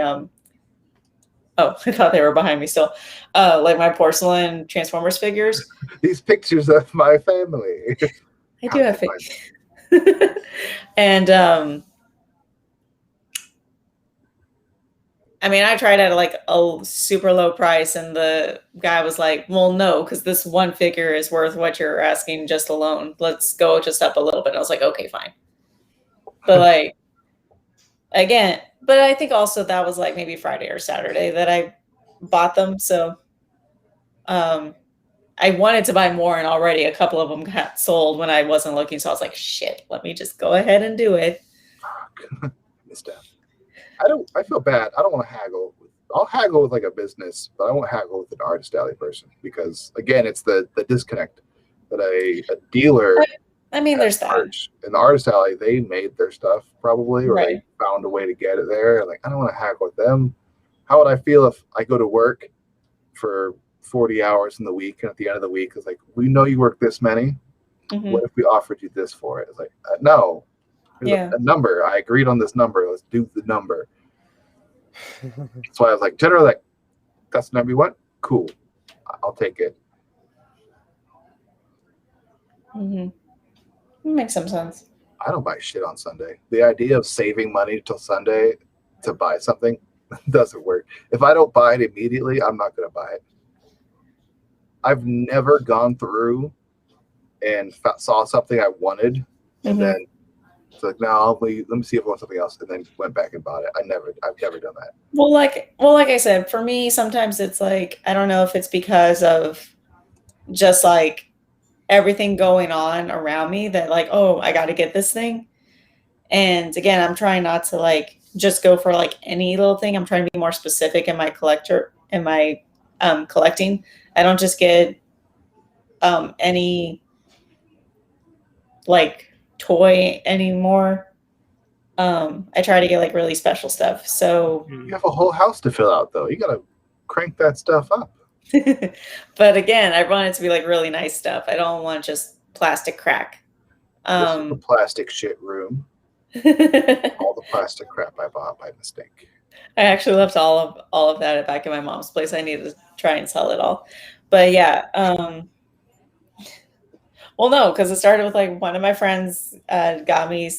oh, I thought they were behind me still. Like my porcelain Transformers figures. These pictures of my family. I do have figures. And I mean, I tried at like a super low price, and the guy was like, well, no, because this one figure is worth what you're asking just alone. Let's go just up a little bit. I was like, okay, fine. But like, again, but I think also that was like maybe Friday or Saturday that I bought them. So I wanted to buy more, and already a couple of them got sold when I wasn't looking. So I was like, shit, let me just go ahead and do it. Fuck. Missed out. I feel bad. I don't want to haggle. I'll haggle with like a business, but I won't haggle with an artist alley person because again, it's the disconnect that a dealer. I mean, there's that. In the artist alley, they made their stuff probably, or Right. they found a way to get it there. Like, I don't want to haggle with them. How would I feel if I go to work for 40 hours in the week, and at the end of the week, it's like, we know you work this many. Mhm. What if we offered you this for it? It's like, no. Here's a number. I agreed on this number. Let's do the number. That's why I was like, generally, like, that's the number you want? Cool. I'll take it. Mm-hmm. Makes some sense. I don't buy shit on Sunday. The idea of saving money till Sunday to buy something doesn't work. If I don't buy it immediately, I'm not going to buy it. I've never gone through and saw something I wanted and then it's like, no, let me see if I want something else, and then went back and bought it. I've never done that. Well, like I said, for me, sometimes it's like, I don't know if it's because of just like everything going on around me that like, oh, I got to get this thing. And again, I'm trying not to like just go for like any little thing. I'm trying to be more specific in my collecting. I don't just get any like toy anymore. I try to get like really special stuff. So you have a whole house to fill out though. You gotta crank that stuff up. But again, I want it to be like really nice stuff. I don't want just plastic crack. This is the plastic shit room. All the plastic crap I bought by mistake. I actually left all of that back in my mom's place. I need to try and sell it all. But yeah, well, no, because it started with like one of my friends got me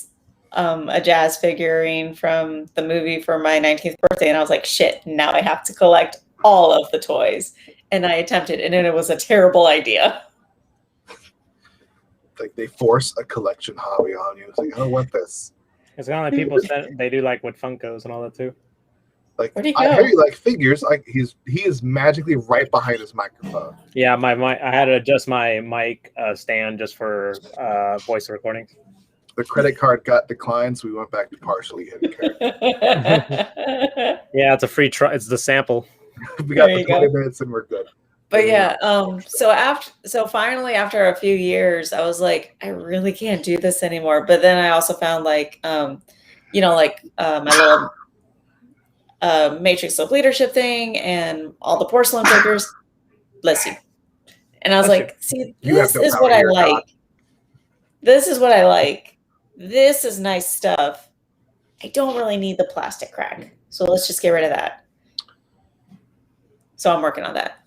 a jazz figurine from the movie for my 19th birthday, and I was like, shit, now I have to collect all of the toys. And I attempted, and it was a terrible idea. Like they force a collection hobby on you. It's like, I don't want this. It's kind of like people said they do like with Funkos and all that too. Like Where'd he I go? hear you like figures. Like he is magically right behind his microphone. Yeah, I had to adjust my mic stand just for voice recording. The credit card got declined, so we went back to partially hidden card. Yeah, it's a free try. It's the sample. We got There the you go. 20 minutes and we're good. But yeah, so finally after a few years, I was like, I really can't do this anymore. But then I also found like, my little Matrix of Leadership thing and all the porcelain figures. Bless you. And I was Bless like, see, You have this no is power, what I you're God. like. This is what I like. This is nice stuff. I don't really need the plastic crack. So let's just get rid of that. So I'm working on that.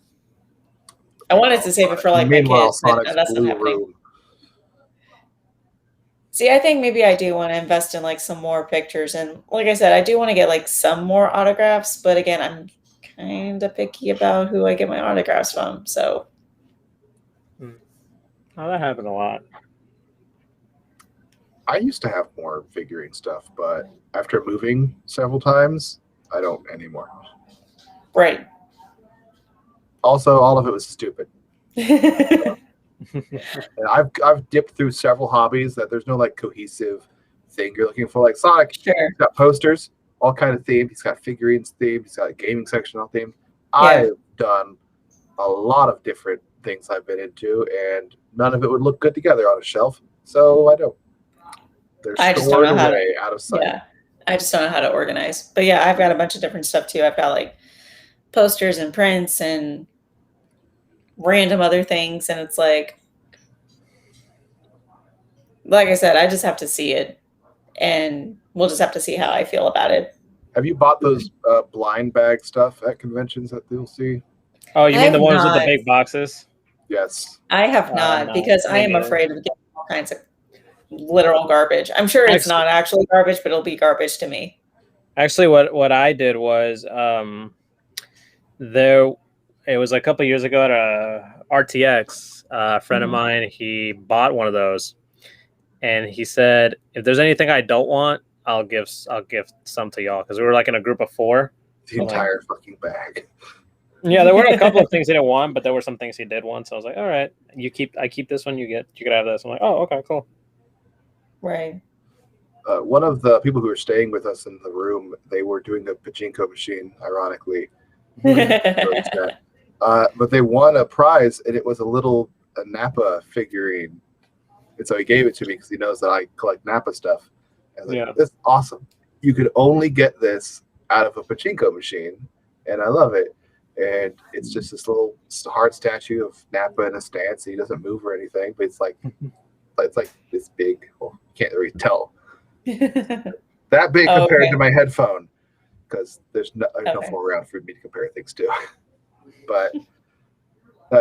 I wanted to save it for like my Meanwhile, kids, but Sonic's that's not blue happening. room. See, I think maybe I do want to invest in like some more pictures. And like I said, I do want to get like some more autographs. But again, I'm kind of picky about who I get my autographs from. So. Oh, that happened a lot. I used to have more figurine stuff, but after moving several times, I don't anymore. Right. Also, all of it was stupid. And I've dipped through several hobbies that there's no like cohesive thing you're looking for. Like Sonic, Sure. he's got posters, all kind of themed. He's got figurines themed. He's got a gaming section all themed. Yeah. I've done a lot of different things I've been into, and none of it would look good together on a shelf. So I don't. They're I just stored don't know how to- away out of sight. Yeah. I just don't know how to organize. But yeah, I've got a bunch of different stuff too. I've got like posters and prints and random other things. And it's like I said, I just have to see it. And we'll just have to see how I feel about it. Have you bought those blind bag stuff at conventions that you'll see? Oh, you I mean the have ones with the not. big boxes? Yes. I have not No, because I me am neither. afraid of getting all kinds of literal garbage. I'm sure it's not actually garbage, but it'll be garbage to me. Actually, what I did was it was a couple years ago at a RTX. A friend of mine, he bought one of those, and he said, "If there's anything I don't want, I'll give some to y'all," because we were like in a group of 4. The entire fucking bag. Yeah, there were a couple of things he didn't want, but there were some things he did want. So I was like, "All right, I keep this one. You could have this." I'm like, "Oh, okay, cool." Right. One of the people who were staying with us in the room, they were doing a pachinko machine, ironically. But they won a prize, and it was a Napa figurine. And so he gave it to me because he knows that I collect Napa stuff. And I was like, this is awesome. You could only get this out of a pachinko machine, and I love it. And it's just this little hard statue of Napa in a stance. He doesn't move or anything, but it's like this big. Well, you can't really tell. That big compared to my headphone, because there's no phone around for me to compare things to. But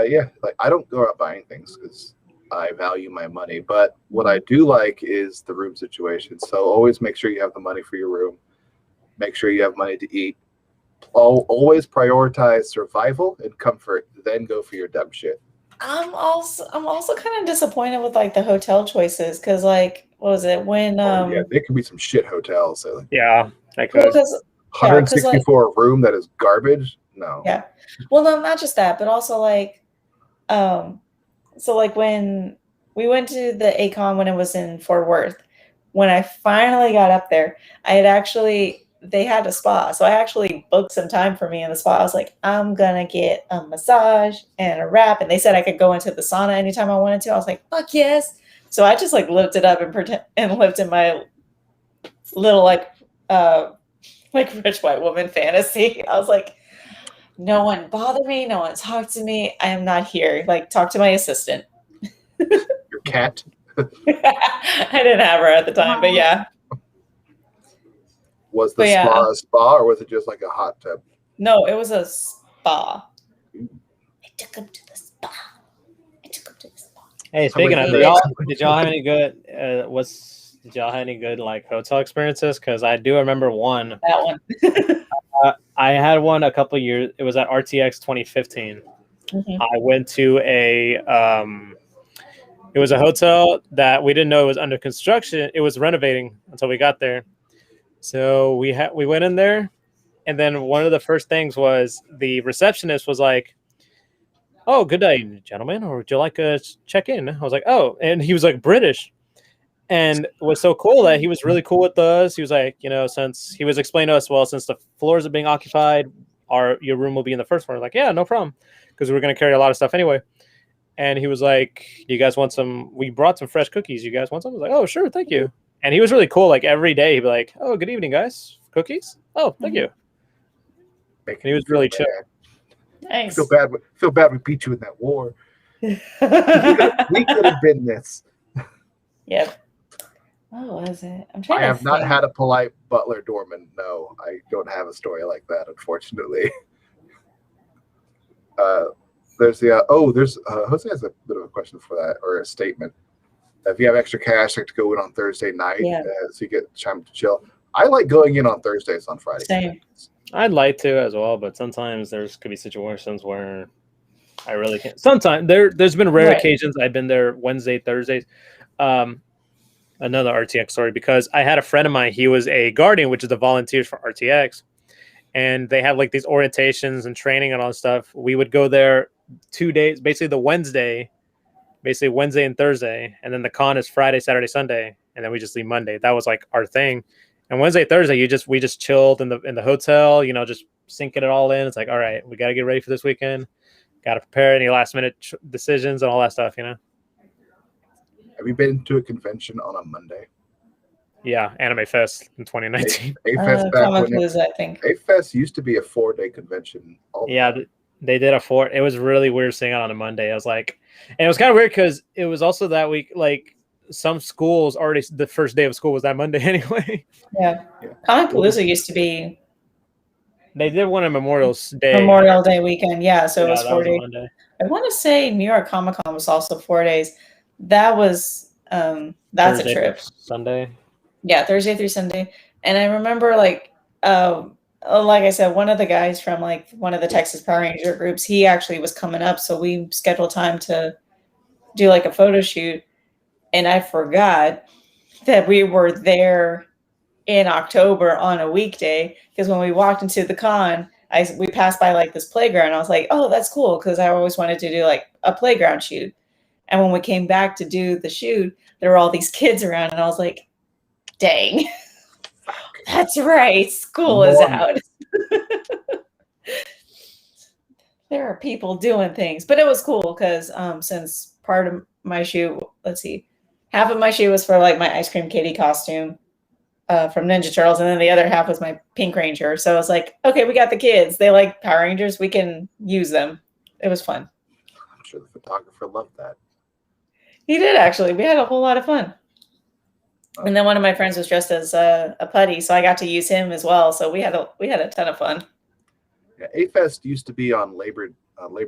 yeah, like I don't go out buying things because I value my money. But what I do like is the room situation. So always make sure you have the money for your room. Make sure you have money to eat. Always prioritize survival and comfort, then go for your dumb shit. I'm also kind of disappointed with like the hotel choices because like what was it when yeah, there could be some shit hotels. So, yeah, that could. 164 a room that is garbage. No. Yeah. Well, no, not just that, but also like, so like when we went to the ACON when it was in Fort Worth, when I finally got up there, they had a spa. So I actually booked some time for me in the spa. I was like, I'm going to get a massage and a wrap. And they said I could go into the sauna anytime I wanted to. I was like, fuck yes. So I just like lived it up and lived in my little like rich white woman fantasy. I was like, no one bother me. No one talk to me. I am not here. Like talk to my assistant. Your cat. I didn't have her at the time, but yeah. Was the spa a spa, or was it just like a hot tub? No, it was a spa. I took him to the spa. Hey, speaking of, did y'all have any good? Did y'all have any good like hotel experiences? Because I do remember one. That one. I had one a couple years. It was at RTX 2015. Mm-hmm. I went to it was a hotel that we didn't know it was under construction. It was renovating until we got there. So we went in there, and then one of the first things was the receptionist was like, "Oh, good day, gentlemen, or would you like to check in?" I was like, "Oh," and he was like British. And it was so cool that he was really cool with us. He was like, since he was explaining to us, well, since the floors are being occupied, your room will be in the first floor. Like, yeah, no problem, because we're going to carry a lot of stuff anyway. And he was like, you guys want some? We brought some fresh cookies. You guys want some? I was like, oh, sure, thank you. And he was really cool. Like every day, he'd be like, oh, good evening, guys. Cookies? Oh, thank you. And he was really chill. Nice. Feel bad we beat you in that war. We could have been this. Yep. What was it? I have not had a polite butler doorman. No, I don't have a story like that, unfortunately. Jose has a bit of a question for that, or a statement. If you have extra cash, like to go in on Thursday night, so you get time to chill. I like going in on Thursdays on Friday. Same. I'd like to as well, but sometimes could be situations where I really can't. Sometimes there's been rare occasions I've been there Wednesday, Thursdays. Another RTX story, because I had a friend of mine. He was a guardian, which is the volunteers for RTX, and they have like these orientations and training and all this stuff. We would go there 2 days, basically Wednesday and Thursday, and then the con is Friday, Saturday, Sunday, and then we just leave Monday. That was like our thing. And Wednesday, Thursday, we just chilled in the hotel, just sinking it all in. It's like, all right, we got to get ready for this weekend. Got to prepare any last minute decisions and all that stuff, Have you been to a convention on a Monday? Yeah, Anime Fest in 2019. A-Fest Palooza, I think. A-Fest used to be a 4-day convention. They did it was really weird seeing it on a Monday. I was like, and it was kind of weird because it was also that week, like some schools already, the first day of school was that Monday anyway. Yeah. Comic Palooza used to be. They did one on Memorial Day weekend. Yeah, so it was 4 days. Monday. I want to say New York Comic Con was also 4 days. That was that's Thursday a trip. Sunday. Yeah, Thursday through Sunday. And I remember like I said, one of the guys from like one of the Texas Power Ranger groups, he actually was coming up, so we scheduled time to do like a photo shoot. And I forgot that we were there in October on a weekday, because when we walked into the con, we passed by like this playground. I was like, oh, that's cool, because I always wanted to do like a playground shoot. And when we came back to do the shoot, there were all these kids around, and I was like, dang, that's right, school is out. There are people doing things. But it was cool because since part of my shoot, half of my shoot was for like my Ice Cream Kitty costume from Ninja Turtles, and then the other half was my Pink Ranger. So I was like, okay, we got the kids. They like Power Rangers. We can use them. It was fun. I'm sure the photographer loved that. He did, actually. We had a whole lot of fun. And then one of my friends was dressed as a putty, so I got to use him as well. So we had a ton of fun. Yeah, A-Fest used to be on Labor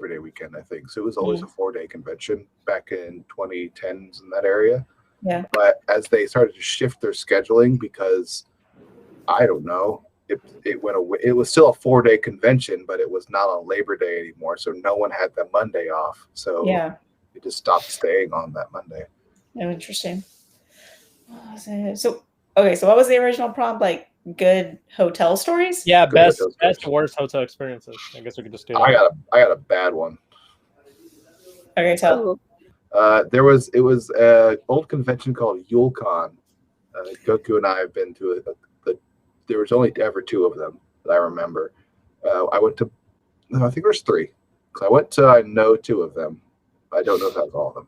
Day weekend, I think. So it was always a 4-day convention back in 2010s in that area. Yeah. But as they started to shift their scheduling, because I don't know, it went away. It was still a 4-day convention, but it was not on Labor Day anymore. So no one had the Monday off. So it just stopped staying on that Monday. Oh, interesting. So what was the original prompt? Like good hotel stories? Yeah, best worst hotel experiences. I guess we could just do that. I got a bad one. Okay, tell. It was an old convention called YuleCon. Goku and I have been to it. There was only ever 2 of them that I remember. I think there's 3. Because I know 2 of them. I don't know if that was all of them.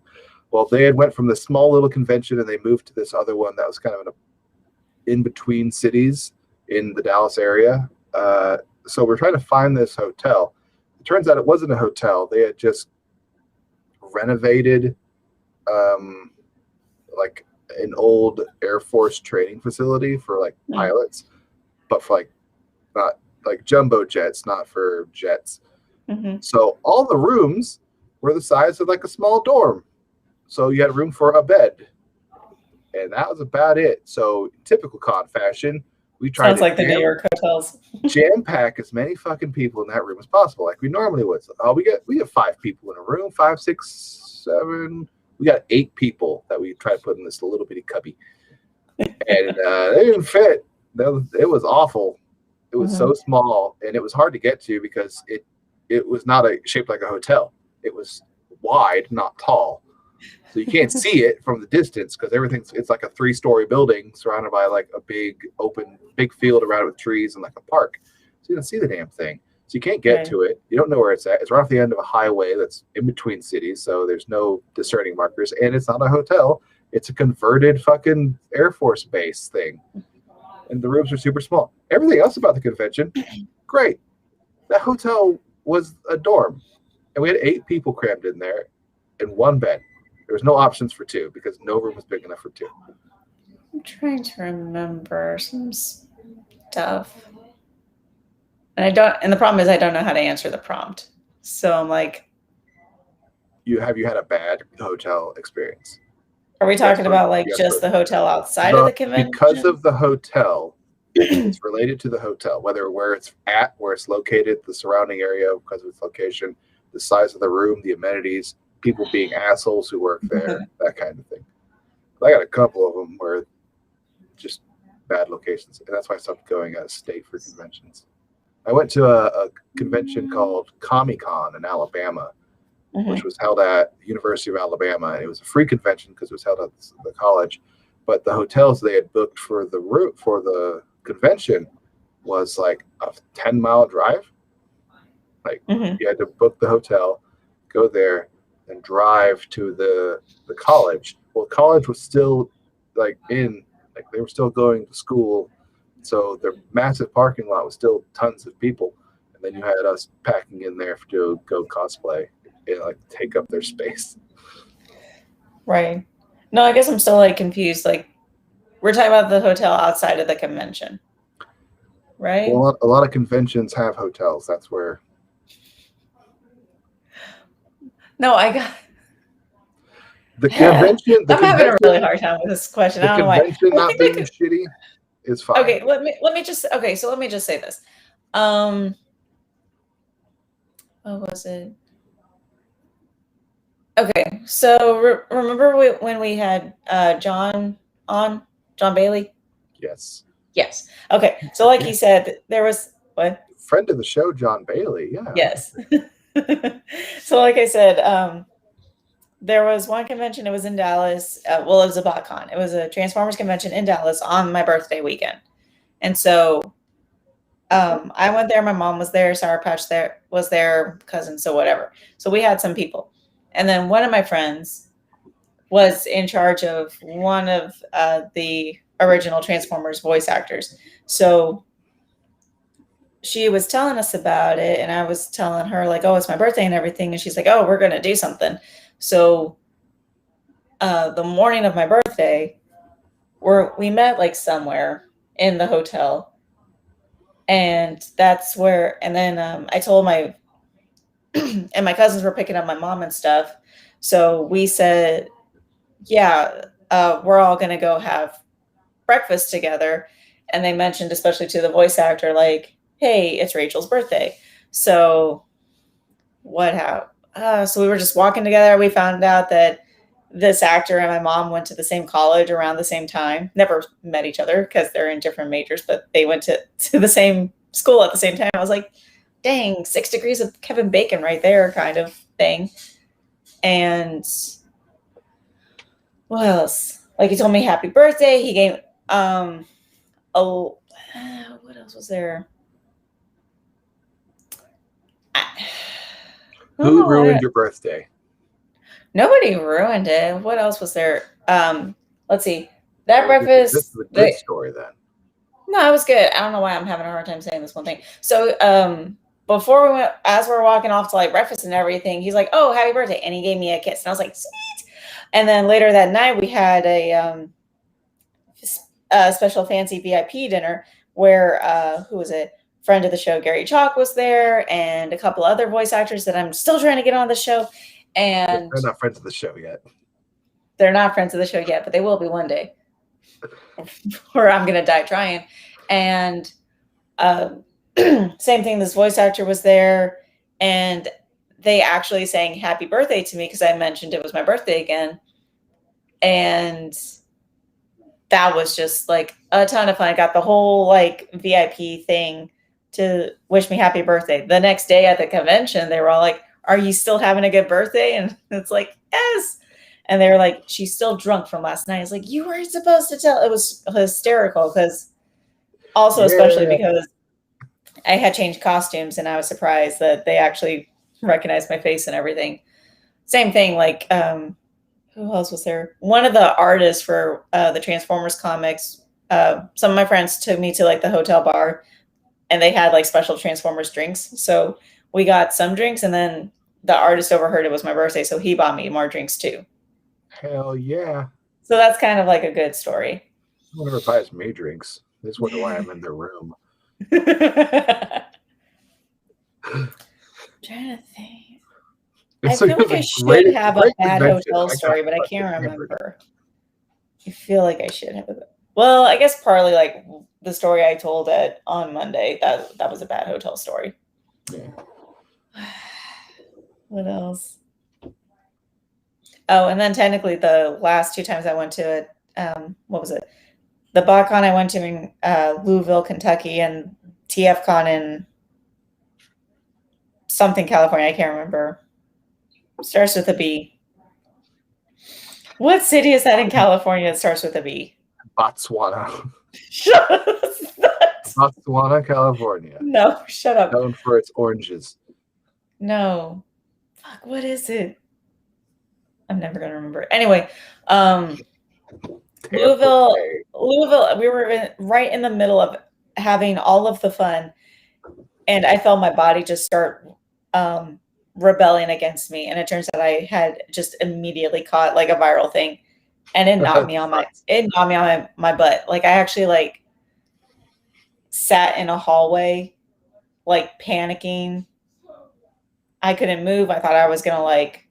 Well, they had went from this small little convention and they moved to this other one that was kind of in between cities in the Dallas area. So we're trying to find this hotel. It turns out it wasn't a hotel. They had just renovated like an old Air Force training facility for like pilots, but for like not like jumbo jets, not for jets. So all the rooms were the size of like a small dorm. So you had room for a bed. And that was about it. So typical con fashion, we tried Sounds like the New York hotels. jam pack as many fucking people in that room as possible, like we normally would. So, we get 5 people in a room, 5, 6, 7. We got 8 people that we tried to put in this little bitty cubby, and they didn't fit. It was awful. It was so small, and it was hard to get to because it was not shaped like a hotel. It was wide, not tall. So you can't see it from the distance because it's like a 3-story building surrounded by like a big field around it with trees and like a park. So you don't see the damn thing. So you can't get to it. You don't know where it's at. It's right off the end of a highway that's in between cities. So there's no discerning markers, and it's not a hotel. It's a converted fucking Air Force base thing. And the rooms are super small. Everything else about the convention, great. That hotel was a dorm, and we had 8 people crammed in there in 1 bed. There was no options for 2 because no room was big enough for 2. I'm trying to remember some stuff. And the problem is I don't know how to answer the prompt. So I'm like, Have you had a bad hotel experience? Are we talking about like just the hotel outside of the convention? Because of the hotel, it's related to the hotel, where it's at, where it's located, the surrounding area because of its location, the size of the room, the amenities, people being assholes who work there, that kind of thing. I got a couple of them where just bad locations, and that's why I stopped going out of state for conventions. I went to a convention called Comic-Con in Alabama, which was held at the University of Alabama. And it was a free convention because it was held at the college, but the hotels they had booked for the route for the convention was like a 10-mile drive. Like you had to book the hotel, go there, and drive to the college. Well, college was still they were still going to school, so their massive parking lot was still tons of people. And then you had us packing in there to go cosplay and like take up their space. Right. No, I guess I'm still like confused. Like we're talking about the hotel outside of the convention, right? Well, a lot of conventions have hotels. That's where. No, I got the convention. I'm having a really hard time with this question. I don't know why. The convention not being shitty is fine. Okay, let me just say this. What was it? Okay, so remember when we had John Bailey? Yes. Yes. Okay, so like he said, there was what? Friend of the show, John Bailey. Yeah. Yes. So like I said, there was one convention. It was in Dallas. It was a BotCon. It was a Transformers convention in Dallas on my birthday weekend, and so I went there. My mom was there. Sour Patch was there. Cousin, so whatever. So we had some people. And then one of my friends was in charge of one of the original Transformers voice actors. So she was telling us about it, and I was telling her, like, oh, it's my birthday and everything. And she's like, oh, we're going to do something. So the morning of my birthday, we met like somewhere in the hotel. And that's where, and then I told my, and my cousins were picking up my mom and stuff. So we said, yeah, we're all going to go have breakfast together. And they mentioned, especially to the voice actor, like, hey, it's Rachel's birthday. So so we were just walking together. We found out that this actor and my mom went to the same college around the same time. Never met each other because they're in different majors, but they went to the same school at the same time. I was like, dang, 6 degrees of Kevin Bacon right there kind of thing. And what else? Like he told me happy birthday. He gave what else was there? Who ruined your birthday? Nobody ruined it. What else was there? Let's see. That breakfast. This is a good story then. No, it was good. I don't know why I'm having a hard time saying this one thing. So before we went, as we were walking off to like breakfast and everything, he's like, oh, happy birthday. And he gave me a kiss. And I was like, sweet. And then later that night, we had a special fancy VIP dinner where, who was it? Friend of the show, Gary Chalk, was there, and a couple other voice actors that I'm still trying to get on the show. And they're not friends of the show yet. They're not friends of the show yet, but they will be one day. Or I'm going to die trying. And same thing, this voice actor was there, and they actually sang happy birthday to me because I mentioned it was my birthday again. And that was just like a ton of fun. I got the whole like VIP thing to wish me happy birthday. The next day at the convention, they were all like, "Are you still having a good birthday?" And it's like, "Yes." And they were like, "She's still drunk from last night." It's like, you weren't supposed to tell. It was hysterical because also, especially because I had changed costumes and I was surprised that they actually recognized my face and everything. Same thing, like, who else was there? One of the artists for the Transformers comics, some of my friends took me to like the hotel bar and they had like special Transformers drinks. So we got some drinks, and then the artist overheard it was my birthday, so he bought me more drinks too. Hell yeah. So that's kind of like a good story. Whoever buys me drinks, they just wonder why I'm in their room. I'm trying to think. I feel like I should have a bad hotel story, but I can't remember. I feel like I should have a. Well, I guess partly like the story I told on Monday. That was a bad hotel story. Yeah. What else? Oh, and then technically the last 2 times I went to it, what was it? The BotCon I went to in Louisville, Kentucky, and TFCon in something, California. I can't remember. Starts with a B. What city is that in California that starts with a B? Botswana. Shut up. Botswana, California. No, shut up. Known for its oranges. No. Fuck, what is I'm never going to remember. Anyway, Louisville, we were right in the middle of having all of the fun, and I felt my body just start rebelling against me, and it turns out I had just immediately caught like a viral thing, and it knocked me on my butt. Like I actually like sat in a hallway like panicking. I couldn't move. I thought I was gonna like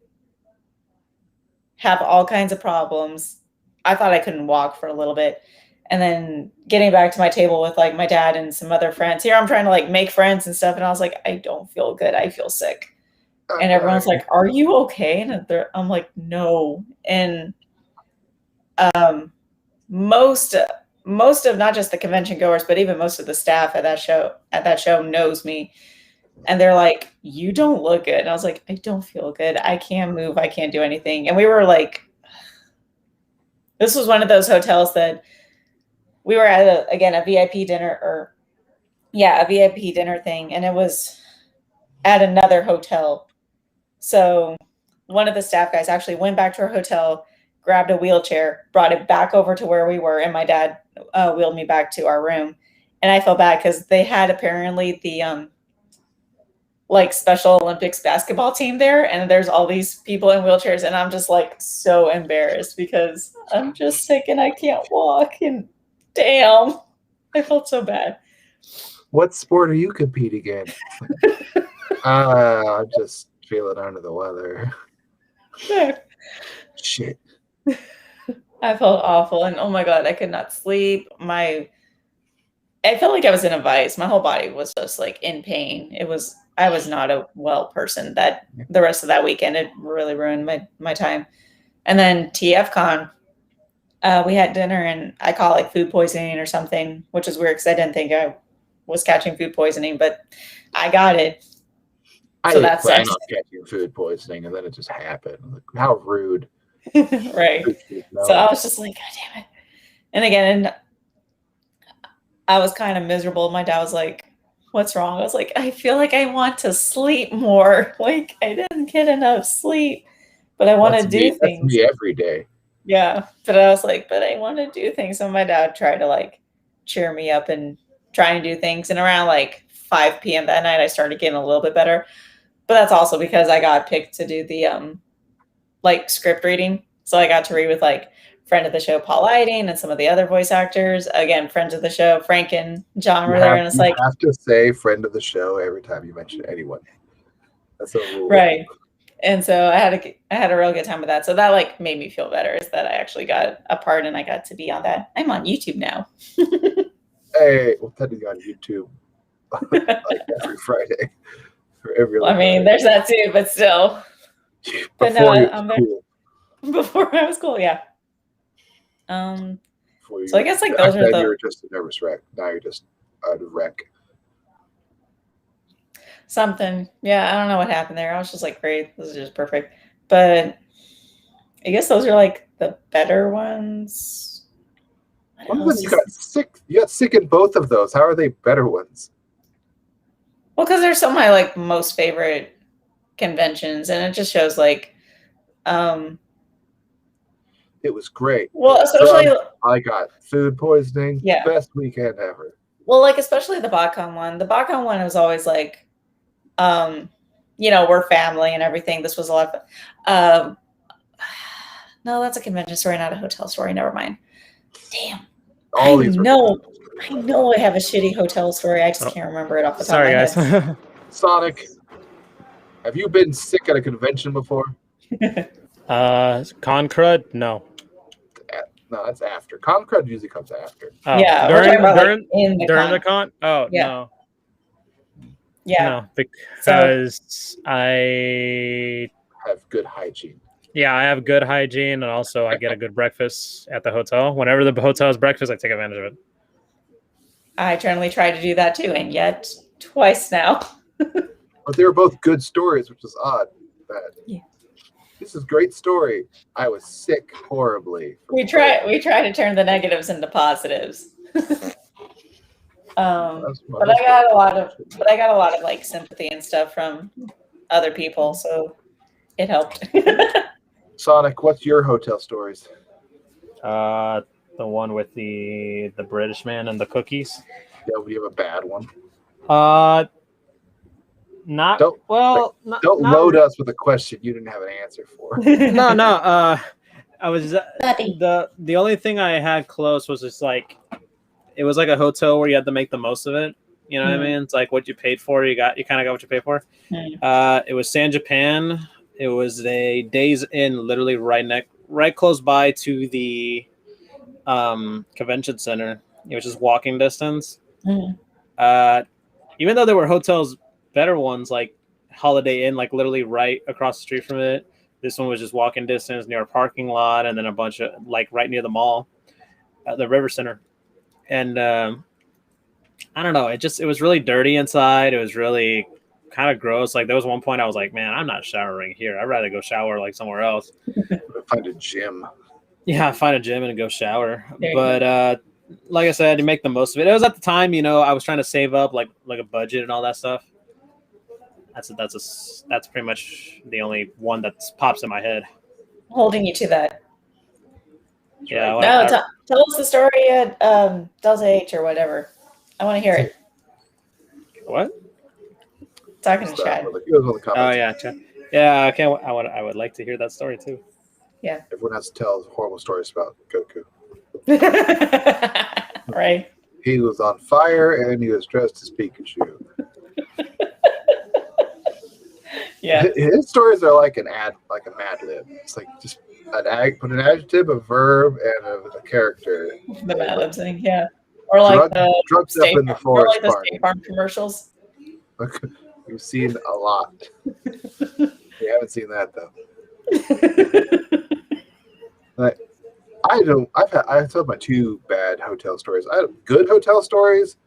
have all kinds of problems. I thought I couldn't walk for a little bit. And then getting back to my table with like my dad and some other friends. Here I'm trying to like make friends and stuff. And I was like, I don't feel good. I feel sick. And everyone's like, "Are you okay?" And I'm like, "No." And most of not just the convention goers, but even most of the staff at that show knows me. And they're like, "You don't look good." And I was like, "I don't feel good. I can't move. I can't do anything." And we were like, this was one of those hotels that we were at a VIP dinner a VIP dinner thing. And it was at another hotel. So one of the staff guys actually went back to our hotel, grabbed a wheelchair, brought it back over to where we were. And my dad wheeled me back to our room. And I felt bad because they had apparently the, like Special Olympics basketball team there, and there's all these people in wheelchairs, and I'm just like so embarrassed because I'm just sick and I can't walk, and damn, I felt so bad. What sport are you competing in? I'm just feeling under the weather. Shit. I felt awful, and oh my god, I could not sleep. I felt like I was in a vice. My whole body was just like in pain. I was not a well person that the rest of that weekend. It really ruined my time. And then TFCon, we had dinner and I caught like food poisoning or something, which is weird because I didn't think I was catching food poisoning, but I got it. I didn't plan on catching food poisoning, and then it just happened. Like, how rude. Right. So I was just like, God damn it. And again, I was kind of miserable. My dad was like, "What's wrong?" I was like, "I feel like I want to sleep more. Like I didn't get enough sleep, but I want to do things." That's me every day. Yeah, but I was like, "But I want to do things." So my dad tried to like cheer me up and try and do things. And around like 5 p.m. that night, I started getting a little bit better. But that's also because I got picked to do the like script reading. So I got to read with like friend of the show Paul Lighting and some of the other voice actors. Again, friends of the show Frank and John were there, and it's like you have to say friend of the show every time you mention anyone. That's a rule. Right. And so I had a real good time with that. So that like made me feel better, is that I actually got a part and I got to be on that. I'm on YouTube now. Hey, well, technically on YouTube like every Friday. Or every Well, I mean, there's that too, but still. But no, I'm there. Cool. Before I was cool, yeah. So I guess like back those are then the. you were just a nervous wreck. Now you're just a wreck. Something. Yeah, I don't know what happened there. I was just like, great, this is just perfect. But I guess those are like the better ones. One of them you got sick. You got sick in both of those. How are they better ones? Well, because they're some of my like most favorite conventions, and it just shows like it was great. Well, especially I got food poisoning. Yeah. Best weekend ever. Well, like especially the BotCon one. The BotCon one was always like we're family and everything. This was a lot of fun. No, that's a convention story, not a hotel story. Never mind. Damn. I know I have a shitty hotel story. I just can't remember it off the top of my head. Sorry, guys. Sonic, have you been sick at a convention before? Con crud? No. No, that's after. Con crud usually comes after. Oh, Yeah, during the con? Oh, Yeah. no. Yeah. No, because I have good hygiene. Yeah, I have good hygiene, and also I get a good breakfast at the hotel. Whenever the hotel has breakfast, I take advantage of it. I generally try to do that too, and yet twice now. But they were both good stories, which is odd. Yeah. This is a great story. I was sick horribly. We try to turn the negatives into positives. But I got a lot of like sympathy and stuff from other people, so it helped. Sonic, what's your hotel stories? The one with the British man and the cookies. Yeah, we have a bad one. Don't load us with a question you didn't have an answer for. No. I was the only thing I had close was just like it was like a hotel where you had to make the most of it. You know what I mean? It's like what you paid for. You kind of got what you paid for. It was San Japan. It was a Days Inn, literally right close by to the convention center. It was just walking distance. Even though there were hotels, better ones like Holiday Inn, like literally right across the street from it. This one was just walking distance near a parking lot, and then a bunch of like right near the mall, the River Center. And I don't know. It was really dirty inside. It was really kind of gross. Like there was one point I was like, man, I'm not showering here. I'd rather go shower like somewhere else. Find a gym. Yeah, find a gym and go shower. But like I said, to make the most of it. It was at the time, I was trying to save up like a budget and all that stuff. That's pretty much the only one that pops in my head. Holding you to that. Yeah. Tell us the story at Delta H or whatever. I want to hear it. What? Talking to Chad. Oh yeah, Chad. Yeah. Okay. I would like to hear that story too. Yeah. Everyone has to tell horrible stories about Goku. Right. He was on fire and he was dressed as Pikachu. Yeah. His stories are like a Mad Lib. It's like just put an adjective, a verb, and a character. The Mad Lib thing, yeah. Or like drugs up in the forest or like the State Farm commercials. We've seen a lot. We haven't seen that though. I've told my two bad hotel stories. I have good hotel stories.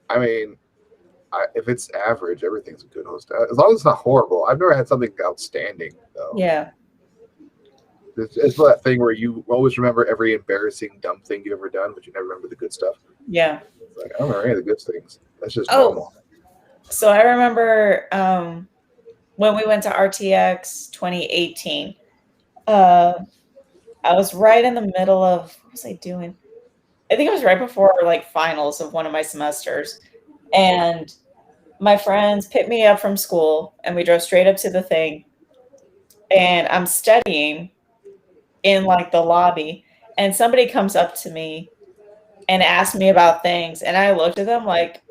I mean, if it's average, everything's a good hotel. As long as it's not horrible. I've never had something outstanding though. Yeah. It's that thing where you always remember every embarrassing, dumb thing you've ever done, but you never remember the good stuff. Yeah. It's like, I don't remember any of the good things. That's just normal. So I remember when we went to RTX 2018, I was right in the middle of, what was I doing? I think it was right before like finals of one of my semesters. And my friends picked me up from school and we drove straight up to the thing. And I'm studying in like the lobby, and somebody comes up to me and asks me about things, and I looked at them like,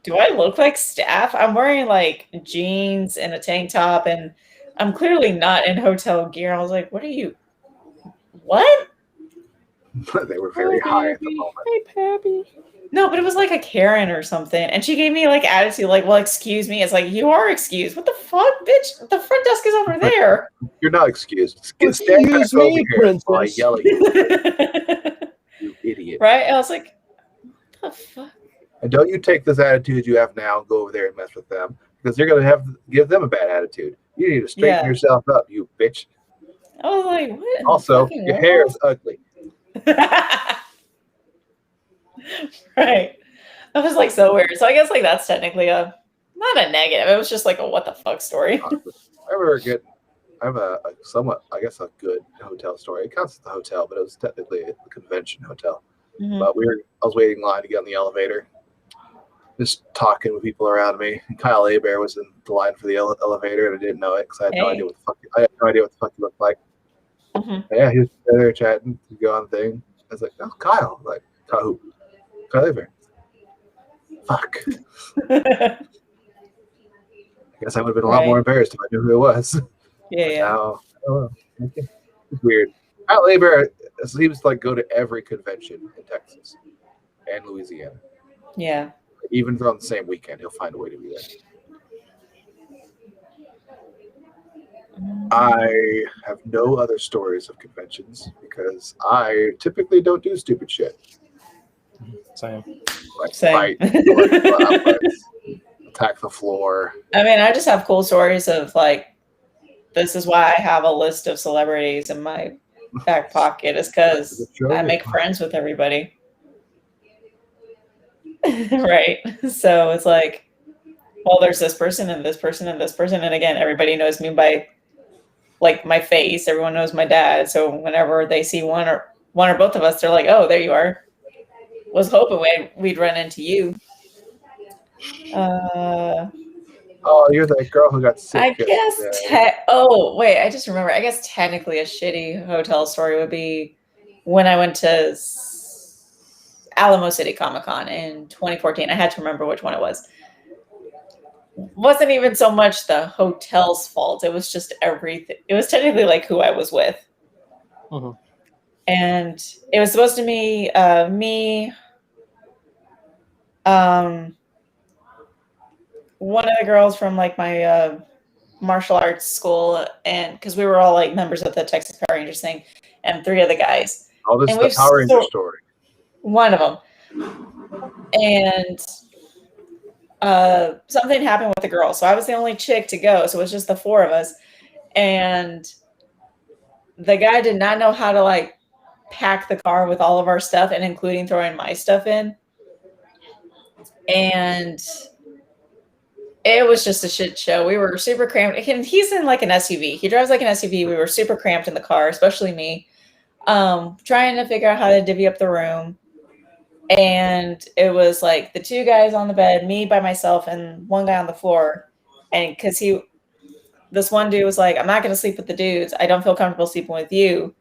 do I look like staff? I'm wearing like jeans and a tank top, and I'm clearly not in hotel gear. I was like, what are you? What? They were very high at the moment. Hey, Pappy. No, but it was like a Karen or something. And she gave me like attitude, like, well, excuse me. It's like, you are excused. What the fuck, bitch? The front desk is over there. You're not excused. Stand back Excuse me, over here while I princess. yell at you, you idiot. Right? I was like, what the fuck? And don't you take this attitude you have now and go over there and mess with them, because you're going to have to give them a bad attitude. You need to straighten yourself up, you bitch. I was like, what? in the Also, fucking your world? hair is ugly. Right. That was like so weird. So I guess like that's technically a not a negative. It was just like a what the fuck story. I have a somewhat, I guess, a good hotel story. It counts as the hotel, but it was technically a convention hotel. Mhm. But I was waiting in line to get on the elevator, just talking with people around me. And Kyle Abear was in the line for the elevator, and I didn't know it because I had no idea what the fuck he looked like. Mhm. Yeah, he was there chatting to go on the thing. I was like, oh, Kyle. I'm like, Kyle who? Kyle Abear. Fuck. I guess I would have been a lot more embarrassed if I knew who it was. Yeah. Now, I don't know. It's weird. Kyle Abear seems to like go to every convention in Texas and Louisiana. Yeah. Even if they're on the same weekend, he'll find a way to be there. I have no other stories of conventions because I typically don't do stupid shit. Same. Like Same. fight, like, attack the floor. I mean, I just have cool stories of like, this is why I have a list of celebrities in my back pocket, is because I make friends with everybody. Right. So it's like, well, there's this person and this person and this person. And again, everybody knows me by like my face. Everyone knows my dad. So whenever they see one or both of us, they're like, oh, there you are. Was hoping we'd run into you. Oh, you're the girl who got sick. I guess. Oh, wait. I just remember. I guess technically a shitty hotel story would be when I went to Alamo City Comic Con in 2014. I had to remember which one it was. Wasn't even so much the hotel's fault. It was just everything. It was technically like who I was with. Mhm. And it was supposed to be me, one of the girls from like my martial arts school, and because we were all like members of the Texas Power Rangers thing, and 3 other guys. Oh, this And is the Power Ranger story. One of them. And something happened with the girl. So I was the only chick to go. So it was just the 4 of us. And the guy did not know how to like pack the car with all of our stuff, and including throwing my stuff in. And it was just a shit show. We were super cramped. He's in like an SUV. He drives like an SUV. We were super cramped in the car, especially me, trying to figure out how to divvy up the room. And it was like the 2 guys on the bed, me by myself, and one guy on the floor. And because this one dude was like, I'm not going to sleep with the dudes. I don't feel comfortable sleeping with you.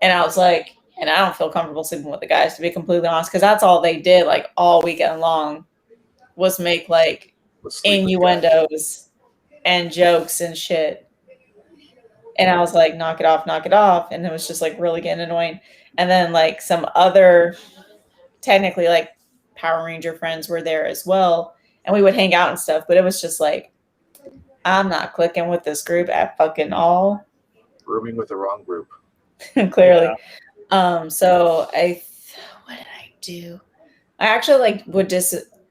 And I was like, and I don't feel comfortable sleeping with the guys, to be completely honest, because that's all they did like all weekend long was make like innuendos and jokes and shit. And I was like, knock it off, knock it off. And it was just like really getting annoying. And then like some other technically like Power Ranger friends were there as well. And we would hang out and stuff, but it was just like, I'm not clicking with this group at fucking all. Rooming with the wrong group. Clearly. Yeah. So what did I do? I actually like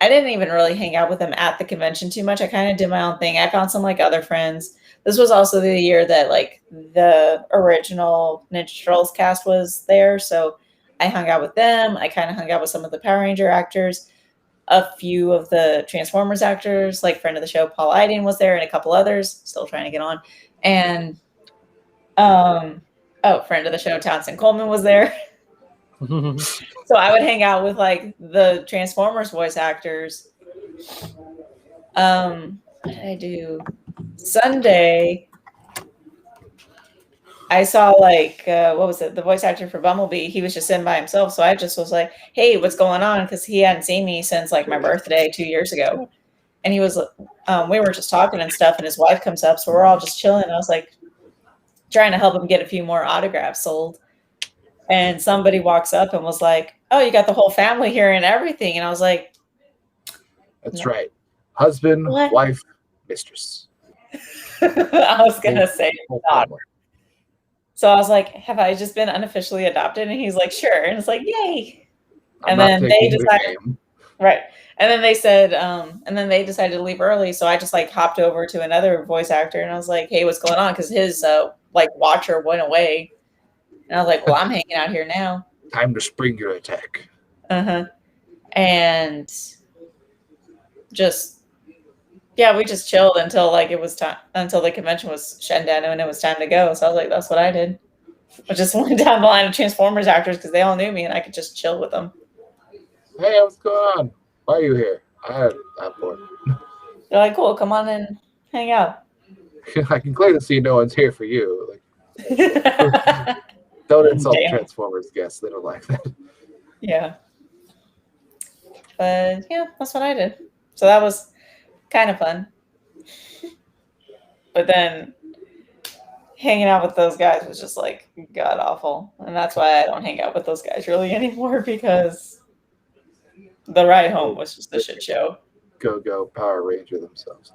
I didn't even really hang out with them at the convention too much. I kind of did my own thing. I found some like other friends. This was also the year that like the original Ninja Turtles cast was there. So I hung out with them. I kind of hung out with some of the Power Ranger actors, a few of the Transformers actors, like friend of the show, Paul Iden was there, and a couple others, still trying to get on. And, friend of the show, Townsend Coleman was there. So I would hang out with like the Transformers voice actors. What did I do? Sunday, I saw like what was it? The voice actor for Bumblebee. He was just sitting by himself, so I just was like, "Hey, what's going on?" Because he hadn't seen me since like my birthday 2 years ago, and he was. We were just talking and stuff, and his wife comes up, so we're all just chilling. I was like, trying to help him get a few more autographs sold, and somebody walks up and was like, "Oh, you got the whole family here and everything," and I was like, That's No. right. Husband, What? wife, mistress. I was gonna say Whole daughter. family. So I was like, "Have I just been unofficially adopted?" And he's like, "Sure." And it's like, "Yay!" I'm And not then they taking the decided, name. right? And then they said, and then they decided to leave early. So I just like hopped over to another voice actor, and I was like, "Hey, what's going on?" Because his like watcher went away, and I was like, "Well, I'm hanging out here now." Time to spring your attack. And just yeah, we just chilled until like it was time until the convention was shut down and it was time to go. So I was like, that's what I did. I just went down the line of Transformers actors because they all knew me and I could just chill with them. Hey, what's going on? Why are you here? I'm bored. They're like, cool, come on and hang out. I can clearly see no one's here for you. Like, don't insult Damn. Transformers guests. They don't like that. Yeah. But yeah, that's what I did. So that was kind of fun. But then hanging out with those guys was just like god awful. And that's why I don't hang out with those guys really anymore, because the ride home was just a shit show. Go Power Ranger themselves.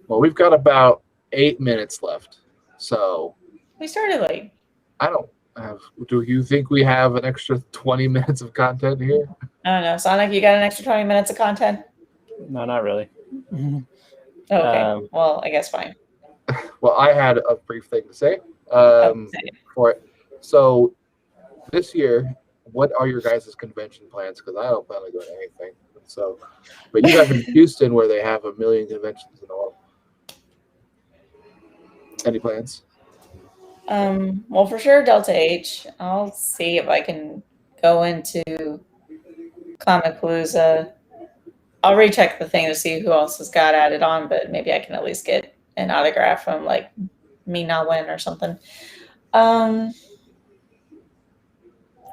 Well, we've got about 8 minutes left. So We started late. I don't have. Do you think we have an extra 20 minutes of content here? I don't know. Sonic, you got an extra 20 minutes of content? No, not really. Okay. Well, I guess fine. Well, I had a brief thing to say Okay. for it. So this year, what are your guys' convention plans? Because I don't plan on going to anything. So, but you guys in Houston, where they have 1 million conventions in the world. Any plans? Well, for sure, Delta H. I'll see if I can go into Comic Palooza. I'll recheck the thing to see who else has got added on, but maybe I can at least get an autograph from like Me Not Win or something.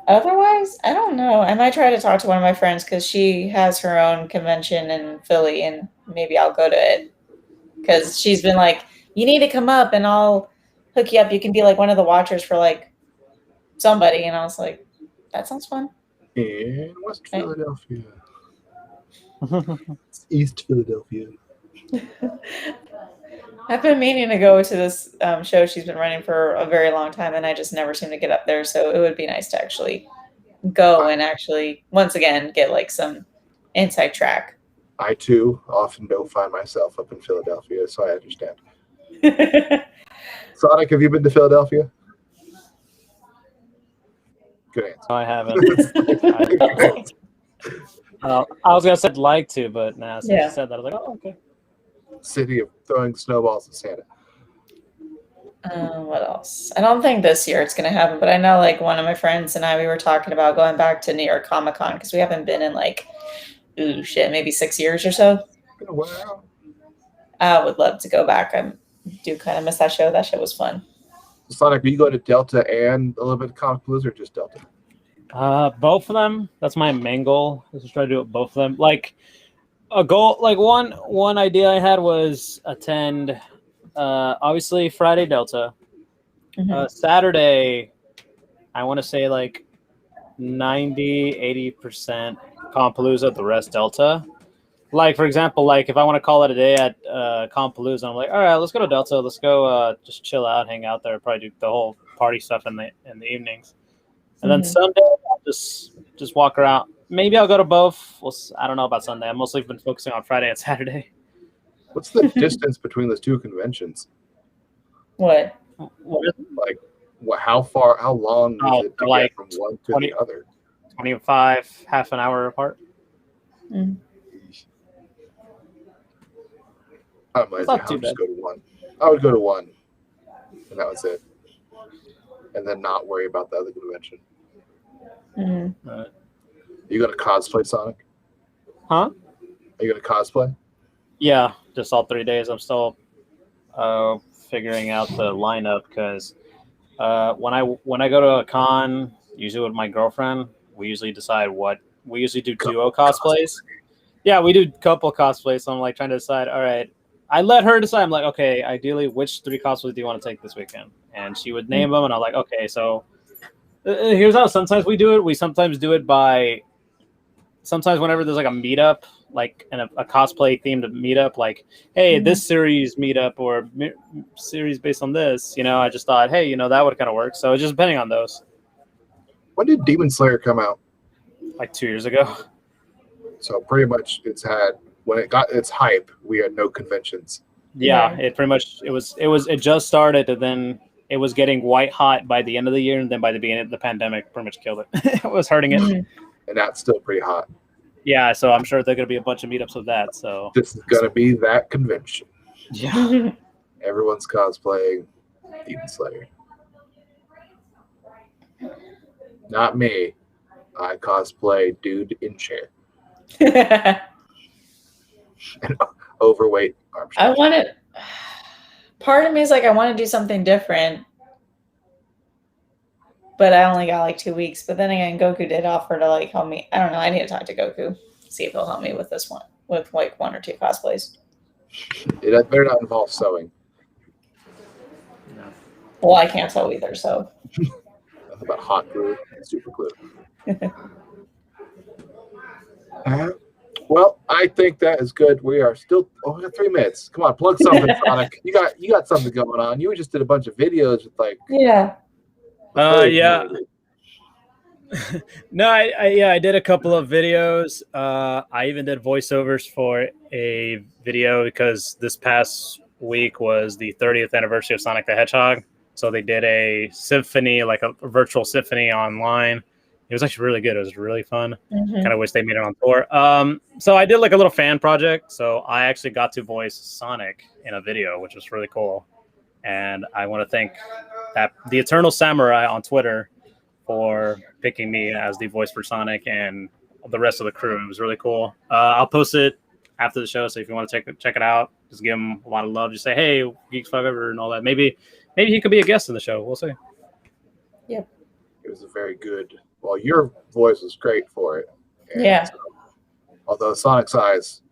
Otherwise, I don't know. I might try to talk to one of my friends because she has her own convention in Philly, and maybe I'll go to it. Because she's been like, you need to come up and I'll hook you up. You can be like one of the watchers for like somebody. And I was like, that sounds fun. In West Right. Philadelphia. It's East Philadelphia. I've been meaning to go to this show she's been running for a very long time, and I just never seem to get up there. So it would be nice to actually go and actually, once again, get like some inside track. I too often don't find myself up in Philadelphia, so I understand. Sonic, have you been to Philadelphia? Good answer. No, I haven't. I was gonna say I'd like to, but now since you said that, I was like, oh, okay. City of throwing snowballs at Santa. What else? I don't think this year it's going to happen, but I know like one of my friends and I, we were talking about going back to New York Comic Con because we haven't been in like, maybe 6 years or so. Wow. I would love to go back. I do kind of miss that show. That show was fun. Sonic, are you going to Delta and a little bit of Comic Palooza or just Delta? Both of them. That's my main goal. Is to try to do it both of them. Like a goal, like one idea I had was attend. Obviously Friday Delta. Saturday, I want to say like 90-80% Compalooza, the rest Delta. Like, for example, like if I want to call it a day at Compalooza, I'm like, all right, let's go to Delta. Let's go just chill out, hang out there, probably do the whole party stuff in the evenings. And then Sunday, I'll just walk around. Maybe I'll go to both. I don't know about Sunday. I've mostly been focusing on Friday and Saturday. What's the distance between those two conventions? What? Like, how long is it to get from one to the other? 25, half an hour apart. I might just go to one. I would go to one, and that was it. And then not worry about the other convention. You gonna cosplay Sonic? Huh? Are you gonna cosplay? Yeah, just all 3 days. I'm still figuring out the lineup because when I go to a con, usually with my girlfriend, we usually decide what we usually do duo cosplays. Yeah, we do couple cosplays. So I'm like trying to decide. All right, I let her decide. I'm like, okay, ideally, which 3 cosplays do you want to take this weekend? And she would name them, and I'm like, okay, so here's how. Sometimes we do it. We sometimes do it by. Sometimes whenever there's like a meetup, like a cosplay themed meetup, like, hey, this series meetup or series based on this, I just thought, hey, that would kind of work. So it's just depending on those. When did Demon Slayer come out? Like 2 years ago. So pretty much when it got its hype, we had no conventions. Yeah, it pretty much it just started, and then it was getting white hot by the end of the year, and then by the beginning of the pandemic, pretty much killed it. It was hurting it. And that's still pretty hot. Yeah, so I'm sure there's gonna be a bunch of meetups with that. So this is gonna be that convention. Yeah. Everyone's cosplaying Demon Slayer. Not me. I cosplay dude in chair. And overweight arm. I want to. Part of me is like, I want to do something different, but I only got like 2 weeks. But then again, Goku did offer to like help me. I don't know. I need to talk to Goku, see if he'll help me with this one, with like 1 or 2 cosplays. It better not involve sewing. No. Well, I can't sew either, so. Nothing about hot glue and super glue. Well, I think that is good. We are still. Oh, we got 3 minutes. Come on, plug something, Sonic. You got something going on. You just did a bunch of videos with like. Yeah. Yeah. No, I did a couple of videos. I even did voiceovers for a video because this past week was the 30th anniversary of Sonic the Hedgehog. So they did a symphony, like a virtual symphony online. It was actually really good. It was really fun. Kind of wish they made it on tour. So I did like a little fan project. So I actually got to voice Sonic in a video, which was really cool. And I want to thank the Eternal Samurai on Twitter for picking me as the voice for Sonic and the rest of the crew. It was really cool. I'll post it after the show. So if you want to check it out, just give him a lot of love. Just say, hey, Geeks 5 Ever and all that. Maybe he could be a guest in the show. We'll see. Yep. It was a very good. Well, your voice was great for it. And yeah. Although Sonic's eyes.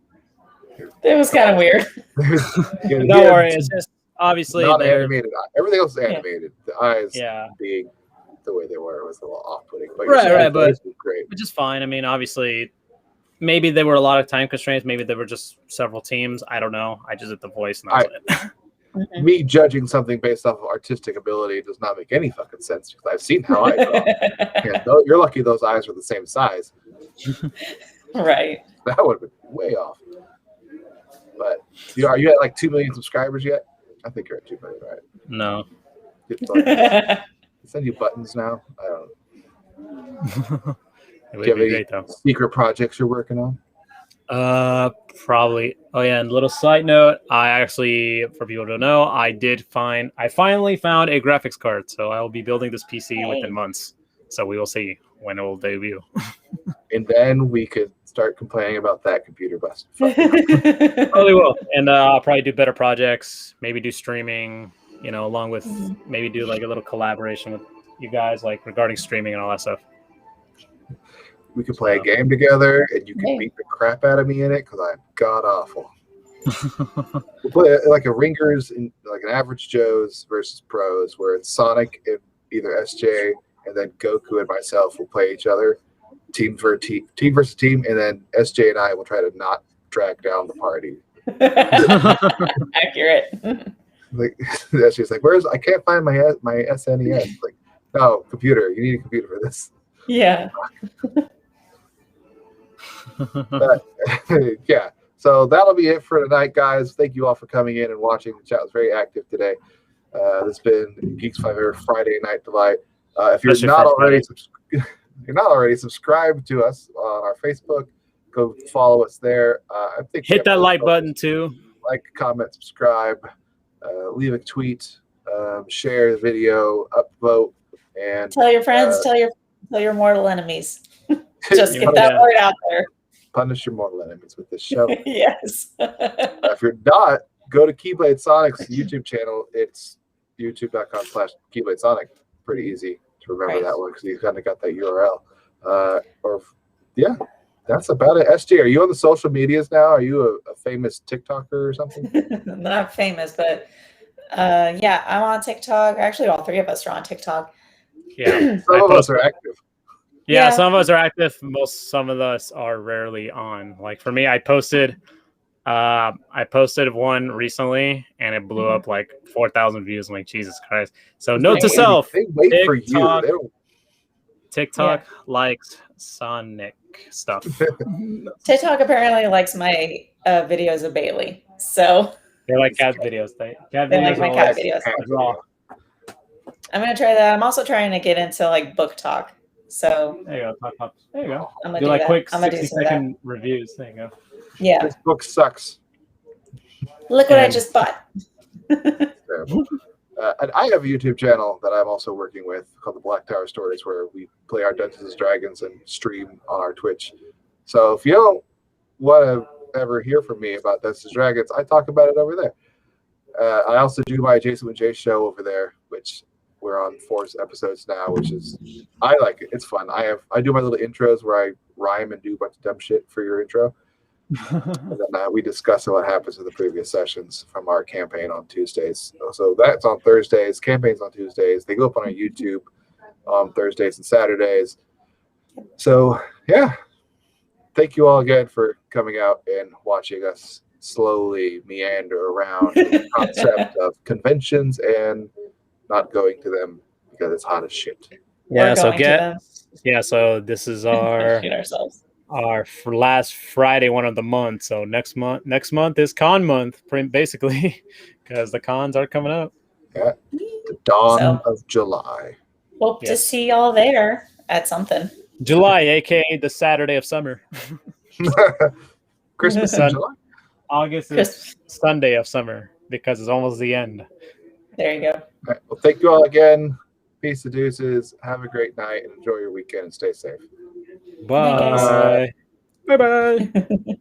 It was kind of weird. Don't worry. It's just obviously not animated. Everything else is animated. The eyes yeah. being the way they were was a little off-putting. But right, but was great. Which is fine. I mean, obviously, maybe there were a lot of time constraints. Maybe there were just several teams. I don't know. I just did the voice and that's it. Me judging something based off of artistic ability does not make any fucking sense because I've seen how I draw. You're lucky those eyes were the same size. Right. That would have been way off. But are you at like 2 million subscribers yet? I think you're at 2 million, right? No. Send you buttons now. I don't know. It would be great though. Secret projects you're working on? Probably. Oh yeah, and little side note, I actually, for people to know, I finally found a graphics card, so I will be building this PC within months. So we will see when it will debut. And then we could start complaining about that computer bust. Probably will. And I'll probably do better projects, maybe do streaming, along with maybe do like a little collaboration with you guys, like regarding streaming and all that stuff. We could play a game together, and you can beat the crap out of me in it because I'm god awful. We'll play like a Ringers, like an Average Joe's versus Pros, where it's Sonic and either SJ, and then Goku and myself will play each other, team versus team, and then SJ and I will try to not drag down the party. Accurate. Like SJ's like, I can't find my SNES. Like, no, computer. You need a computer for this. Yeah. But, yeah, so that'll be it for tonight, guys. Thank you all for coming in and watching. The chat was very active today. This has been Geeks 5 Ever Friday Night Delight. If you're not already subscribed to us on our Facebook, go follow us there. I think hit that like button too. Like, comment, subscribe, leave a tweet, share the video, upvote, and tell your friends, tell your mortal enemies. Just get that word out there. Punish your mortal enemies with this show. Yes. If you're not go to Keyblade Sonic's YouTube channel. It's youtube.com/KeyBladeSonic. Pretty easy to remember that one because you kind of got that URL. That's about it. SG, are you on the social medias now? Are you a famous TikToker or something? Not famous, but yeah, I'm on TikTok. Actually, all three of us are on TikTok. Yeah, some of us are active. Yeah, Yeah. some of us are active. Some of us are rarely on. Like for me, I posted one recently, and it blew up like 4,000 views. I'm like, Jesus Christ! So note to self: they wait for you. TikTok likes Sonic stuff. TikTok apparently likes my videos of Bailey, so They like cat videos. Cat they videos like my cat videos. I'm gonna try that. I'm also trying to get into like book talk. So there you go, Talk Pops. There you go. I'm gonna do do like that. quick I'm gonna do 60-second reviews. There you go. Yeah. This book sucks. Look what I just bought. Terrible. And I have a YouTube channel that I'm also working with called the Black Tower Stories, where we play our Dungeons and Dragons and stream on our Twitch. So if you don't want to ever hear from me about Dungeons and Dragons, I talk about it over there. I also do my Jason and Jay show over there, which we're on 4 episodes now, which is, I like it. It's fun. I do my little intros where I rhyme and do a bunch of dumb shit for your intro. And then we discuss what happens in the previous sessions from our campaign on Tuesdays. So that's on Thursdays. Campaigns on Tuesdays. They go up on our YouTube on Thursdays and Saturdays. So yeah, thank you all again for coming out and watching us slowly meander around the concept of conventions and not going to them because it's hot as shit. Yeah. So this is our Shoot ourselves. Our last Friday one of the month. So next month is con month, basically, because the cons are coming up. Yeah, the dawn of July. Hope to see y'all there at something. July, aka the Saturday of summer. Christmas in July. August is Sunday of summer because it's almost the end. There you go. All right, well, thank you all again. Peace and deuces. Have a great night and enjoy your weekend and stay safe. Bye. Bye. Bye.